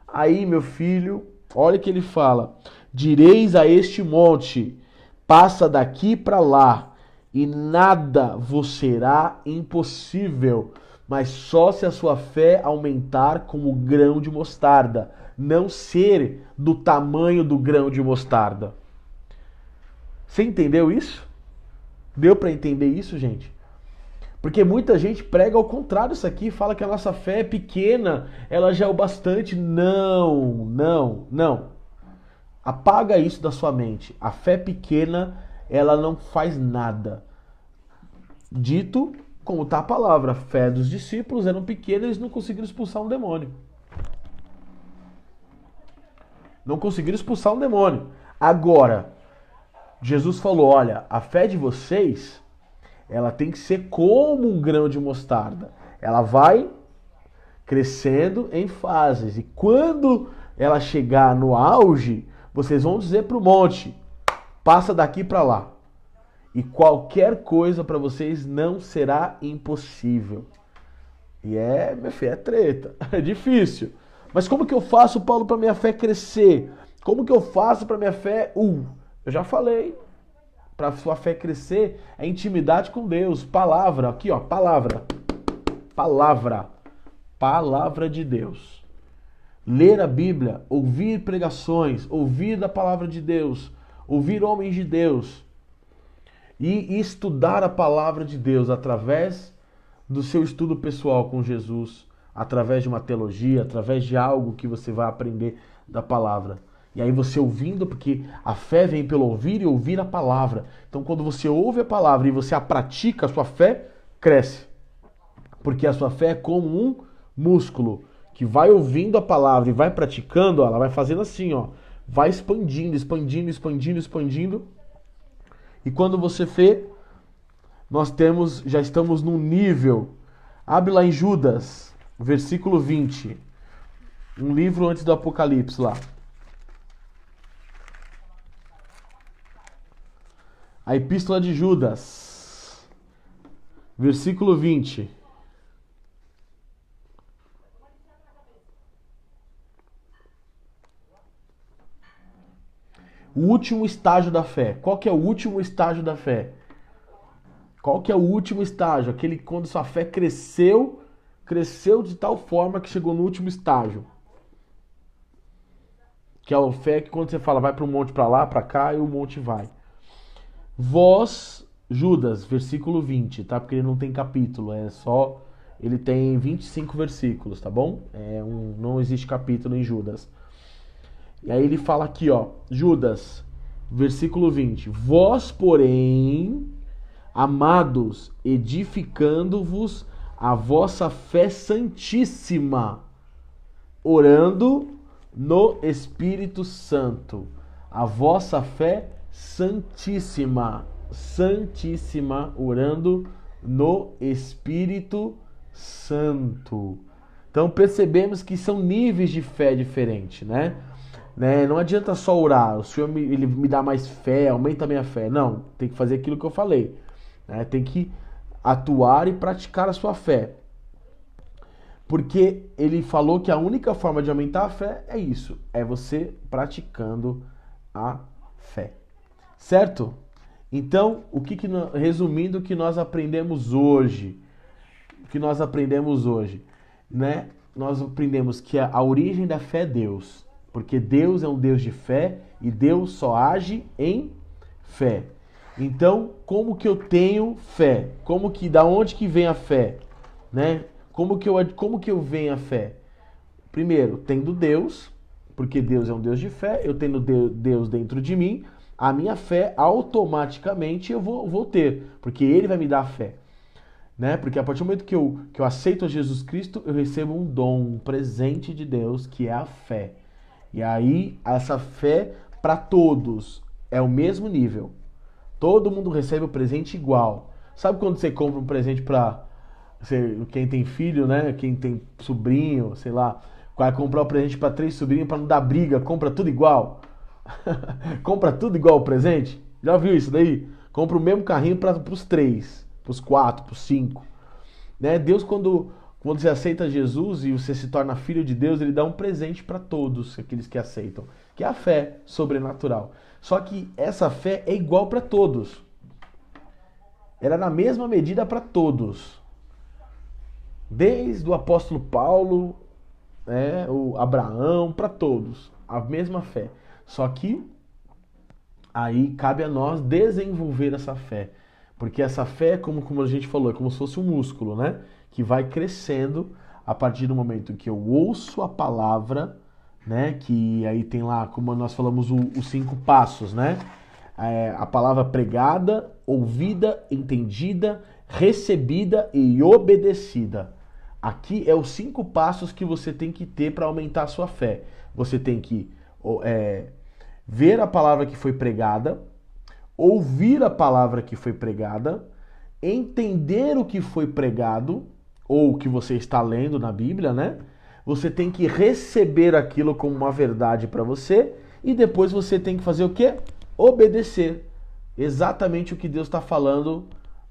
aí, meu filho, olha o que ele fala: direis a este monte, passa daqui para lá, e nada vos será impossível, mas só se a sua fé aumentar como grão de mostarda, não ser do tamanho do grão de mostarda. Você entendeu isso? Deu para entender isso, gente? Porque muita gente prega ao contrário isso aqui, fala que a nossa fé é pequena, ela já é o bastante. Não. Apaga isso da sua mente. A fé pequena, ela não faz nada. Dito como está a palavra, a fé dos discípulos eram pequena, eles não conseguiram expulsar um demônio. Agora, Jesus falou: olha, a fé de vocês, ela tem que ser como um grão de mostarda. Ela vai crescendo em fases. E quando ela chegar no auge, vocês vão dizer para o monte: passa daqui para lá. E qualquer coisa para vocês não será impossível. E minha fé é treta, é difícil. Mas como que eu faço, Paulo, para minha fé crescer? Como que eu faço para minha fé... eu já falei. Para sua fé crescer, é intimidade com Deus. Palavra, aqui ó, palavra. Palavra de Deus. Ler a Bíblia, ouvir pregações, ouvir da palavra de Deus, ouvir homens de Deus. E estudar a palavra de Deus através do seu estudo pessoal com Jesus, através de uma teologia, através de algo que você vai aprender da palavra. E aí você ouvindo, porque a fé vem pelo ouvir e ouvir a palavra. Então quando você ouve a palavra e você a pratica, a sua fé cresce. Porque a sua fé é como um músculo que vai ouvindo a palavra e vai praticando, ela vai fazendo assim, ó, vai expandindo. E quando você vê, já estamos num nível. Abre lá em Judas, versículo 20. Um livro antes do Apocalipse lá. A Epístola de Judas, versículo 20. O último estágio da fé. Qual que é o último estágio da fé? Qual que é o último estágio? Aquele quando sua fé cresceu de tal forma que chegou no último estágio. Que é a fé que quando você fala vai para um monte para lá, para cá, e o monte vai. Vós, Judas, versículo 20, tá? Porque ele não tem capítulo, ele tem 25 versículos, tá bom? Não existe capítulo em Judas. E aí ele fala aqui, ó, Judas, versículo 20. Vós, porém, amados, edificando-vos a vossa fé santíssima, orando no Espírito Santo. A vossa fé santíssima, orando no Espírito Santo. Então percebemos que são níveis de fé diferentes, né? Não adianta só orar, o Senhor ele me dá mais fé, aumenta a minha fé. Não, tem que fazer aquilo que eu falei. Tem que atuar e praticar a sua fé. Porque ele falou que a única forma de aumentar a fé é isso, é você praticando a fé. Certo? Então, resumindo o que nós aprendemos hoje, Nós aprendemos que a origem da fé é Deus, porque Deus é um Deus de fé e Deus só age em fé. Então, como que eu tenho fé? Da onde que vem a fé? Como que eu venho a fé? Primeiro, tendo Deus, porque Deus é um Deus de fé, eu tendo Deus dentro de mim, a minha fé automaticamente eu vou ter, porque Ele vai me dar a fé. Porque a partir do momento que eu aceito a Jesus Cristo, eu recebo um dom, um presente de Deus, que é a fé. E aí, essa fé para todos é o mesmo nível. Todo mundo recebe o presente igual. Sabe quando você compra um presente para quem tem filho, né? Quem tem sobrinho, sei lá, vai comprar um presente para 3 sobrinhos para não dar briga, compra tudo igual. Compra tudo igual o presente? Já viu isso daí? Compra o mesmo carrinho para os 3, para os 4, para os 5. Deus, quando você aceita Jesus e você se torna filho de Deus, Ele dá um presente para todos aqueles que aceitam, que é a fé sobrenatural. Só que essa fé é igual para todos. Ela é na mesma medida para todos. Desde o apóstolo Paulo, o Abraão, para todos. A mesma fé. Só que aí cabe a nós desenvolver essa fé. Porque essa fé, como a gente falou, é como se fosse um músculo, né? Que vai crescendo a partir do momento que eu ouço a palavra, né? Que aí tem lá, como nós falamos, os 5 passos, né? A palavra pregada, ouvida, entendida, recebida e obedecida. Aqui é os 5 passos que você tem que ter para aumentar a sua fé. Você tem que ver a palavra que foi pregada, ouvir a palavra que foi pregada, entender o que foi pregado, ou o que você está lendo na Bíblia, né? Você tem que receber aquilo como uma verdade para você, e depois você tem que fazer o quê? Obedecer exatamente o que Deus está falando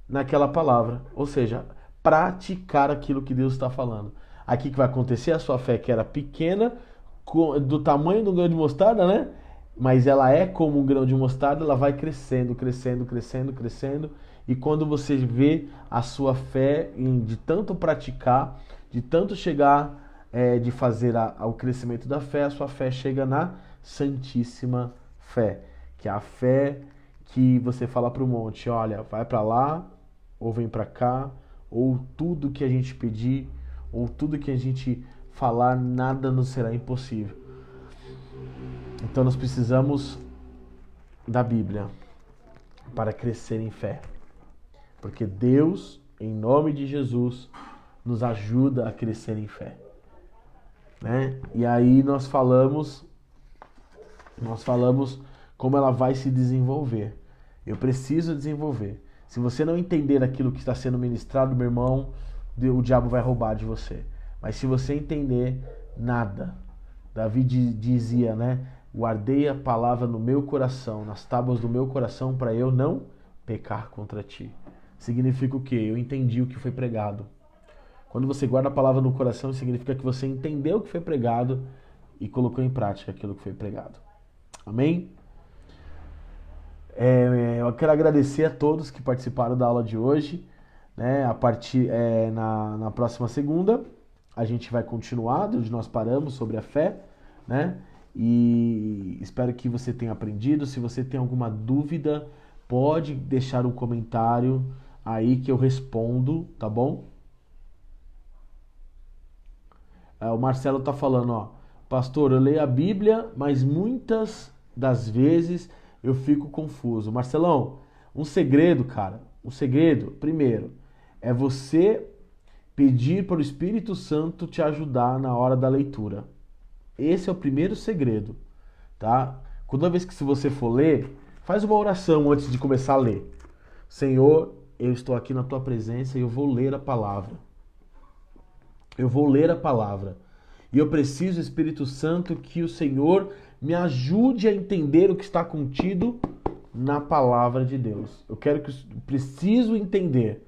naquela palavra. Ou seja, praticar aquilo que Deus está falando. Aqui que vai acontecer, a sua fé que era pequena, do tamanho do grão de mostarda, né? Mas ela é como um grão de mostarda, ela vai crescendo, crescendo, crescendo, crescendo. E quando você vê a sua fé de tanto praticar, de tanto chegar, de fazer o crescimento da fé, a sua fé chega na Santíssima Fé. Que é a fé que você fala para o monte, olha, vai para lá, ou vem para cá, ou tudo que a gente pedir, ou tudo que a gente falar, nada nos será impossível. Então nós precisamos da Bíblia para crescer em fé. Porque Deus, em nome de Jesus, nos ajuda a crescer em fé. E aí nós falamos como ela vai se desenvolver. Eu preciso desenvolver. Se você não entender aquilo que está sendo ministrado, meu irmão, o diabo vai roubar de você. Mas se você entender, nada. Davi dizia, né? Guardei a palavra no meu coração, nas tábuas do meu coração, para eu não pecar contra ti. Significa o quê? Eu entendi o que foi pregado. Quando você guarda a palavra no coração, significa que você entendeu o que foi pregado e colocou em prática aquilo que foi pregado. Amém? Eu quero agradecer a todos que participaram da aula de hoje. Né? Na próxima segunda, a gente vai continuar de onde nós paramos sobre a fé. Né? E espero que você tenha aprendido. Se você tem alguma dúvida, pode deixar um comentário aí que eu respondo, tá bom? O Marcelo tá falando, ó, pastor, eu leio a Bíblia, mas muitas das vezes eu fico confuso. Marcelão, um segredo, cara, primeiro, é você pedir para o Espírito Santo te ajudar na hora da leitura. Esse é o primeiro segredo, tá? Toda vez que se você for ler, faz uma oração antes de começar a ler. Senhor, eu estou aqui na tua presença e eu vou ler a palavra. Eu vou ler a palavra. E eu preciso, Espírito Santo, que o Senhor me ajude a entender o que está contido na palavra de Deus. Preciso entender.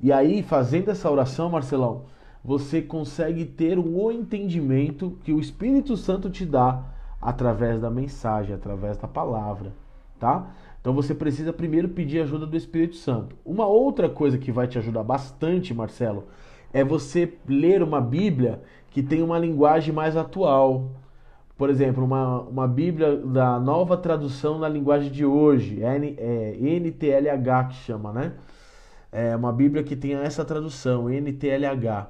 E aí, fazendo essa oração, Marcelão, você consegue ter um entendimento que o Espírito Santo te dá através da mensagem, através da palavra, tá? Então você precisa primeiro pedir ajuda do Espírito Santo. Uma outra coisa que vai te ajudar bastante, Marcelo, é você ler uma Bíblia que tem uma linguagem mais atual. Por exemplo, uma Bíblia da nova tradução na linguagem de hoje, NTLH que chama, né? É uma Bíblia que tem essa tradução, NTLH.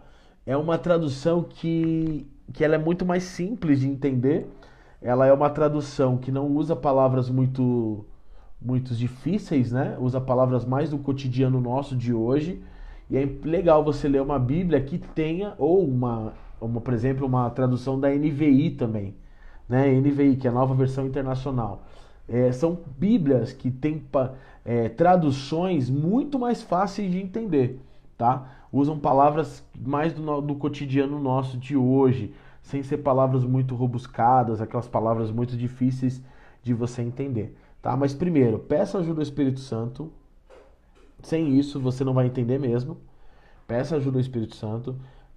É uma tradução que ela é muito mais simples de entender. Ela é uma tradução que não usa palavras muito difíceis, né? Usa palavras mais do cotidiano nosso de hoje. E é legal você ler uma Bíblia que tenha, ou por exemplo, uma tradução da NVI também, né? NVI, que é a Nova Versão Internacional. São Bíblias que têm traduções muito mais fáceis de entender, tá? Usam palavras mais do cotidiano nosso de hoje, sem ser palavras muito rebuscadas, aquelas palavras muito difíceis de você entender, tá? Mas primeiro, peça ajuda ao Espírito Santo. Sem isso, você não vai entender mesmo. Peça ajuda ao Espírito Santo.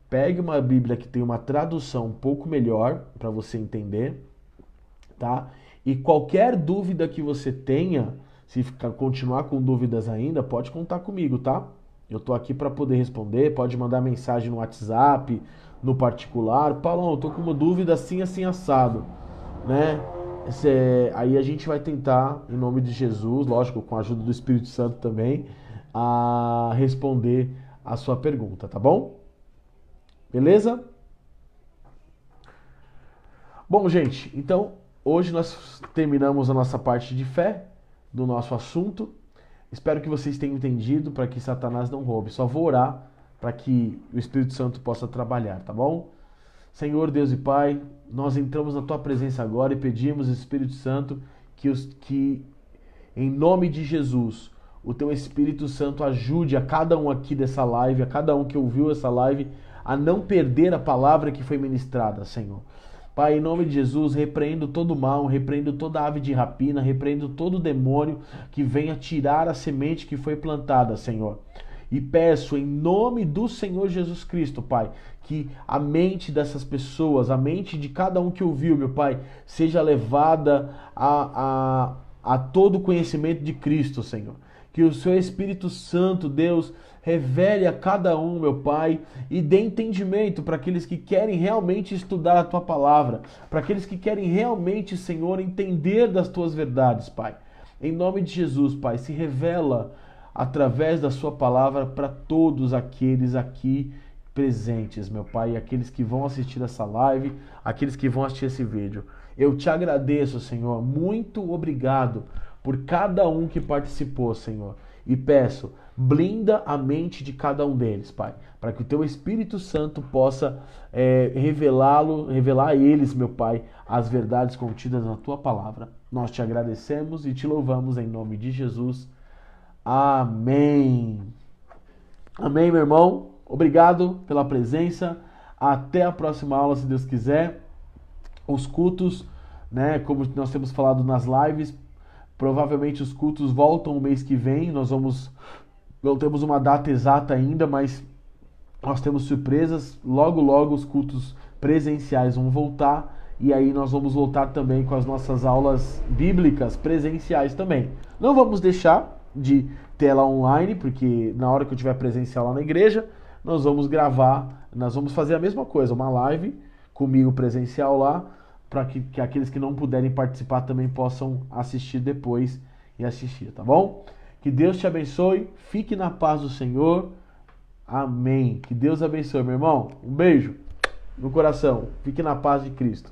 Pegue uma Bíblia que tem uma tradução um pouco melhor para você entender, tá? E qualquer dúvida que você tenha, se continuar com dúvidas ainda, pode contar comigo, tá? Eu tô aqui para poder responder. Pode mandar mensagem no WhatsApp, no particular. Paulão, eu tô com uma dúvida assim, assim, assado, né? Aí a gente vai tentar, em nome de Jesus, lógico, com a ajuda do Espírito Santo também, a responder a sua pergunta, tá bom? Beleza? Bom, gente, então hoje nós terminamos a nossa parte de fé do nosso assunto. Espero que vocês tenham entendido, para que Satanás não roube. Só vou orar para que o Espírito Santo possa trabalhar, tá bom? Senhor Deus e Pai, nós entramos na tua presença agora e pedimos, Espírito Santo, que em nome de Jesus, o teu Espírito Santo ajude a cada um aqui dessa live, a cada um que ouviu essa live, a não perder a palavra que foi ministrada, Senhor. Pai, em nome de Jesus, repreendo todo mal, repreendo toda ave de rapina, repreendo todo demônio que venha tirar a semente que foi plantada, Senhor. E peço em nome do Senhor Jesus Cristo, Pai, que a mente dessas pessoas, a mente de cada um que ouviu, meu Pai, seja levada a todo o conhecimento de Cristo, Senhor. Que o seu Espírito Santo, Deus, revele a cada um, meu Pai, e dê entendimento para aqueles que querem realmente estudar a Tua Palavra, para aqueles que querem realmente, Senhor, entender das Tuas verdades, Pai. Em nome de Jesus, Pai, se revela através da Sua Palavra para todos aqueles aqui presentes, meu Pai, e aqueles que vão assistir essa live, aqueles que vão assistir esse vídeo. Eu te agradeço, Senhor, muito obrigado por cada um que participou, Senhor. E peço, blinda a mente de cada um deles, Pai, para que o Teu Espírito Santo possa revelar a eles, meu Pai, as verdades contidas na Tua Palavra. Nós te agradecemos e te louvamos em nome de Jesus. Amém. Amém, meu irmão. Obrigado pela presença. Até a próxima aula, se Deus quiser. Os cultos, né, como nós temos falado nas lives, Provavelmente os cultos voltam o mês que vem. Não temos uma data exata ainda, mas nós temos surpresas. Logo, logo os cultos presenciais vão voltar. E aí nós vamos voltar também com as nossas aulas bíblicas presenciais também. Não vamos deixar de ter ela online, porque na hora que eu tiver presencial lá na igreja, nós vamos gravar, nós vamos fazer a mesma coisa, uma live comigo presencial lá, para que aqueles que não puderem participar também possam assistir depois e assistir, tá bom? Que Deus te abençoe, fique na paz do Senhor, amém. Que Deus abençoe, meu irmão, um beijo no coração, fique na paz de Cristo.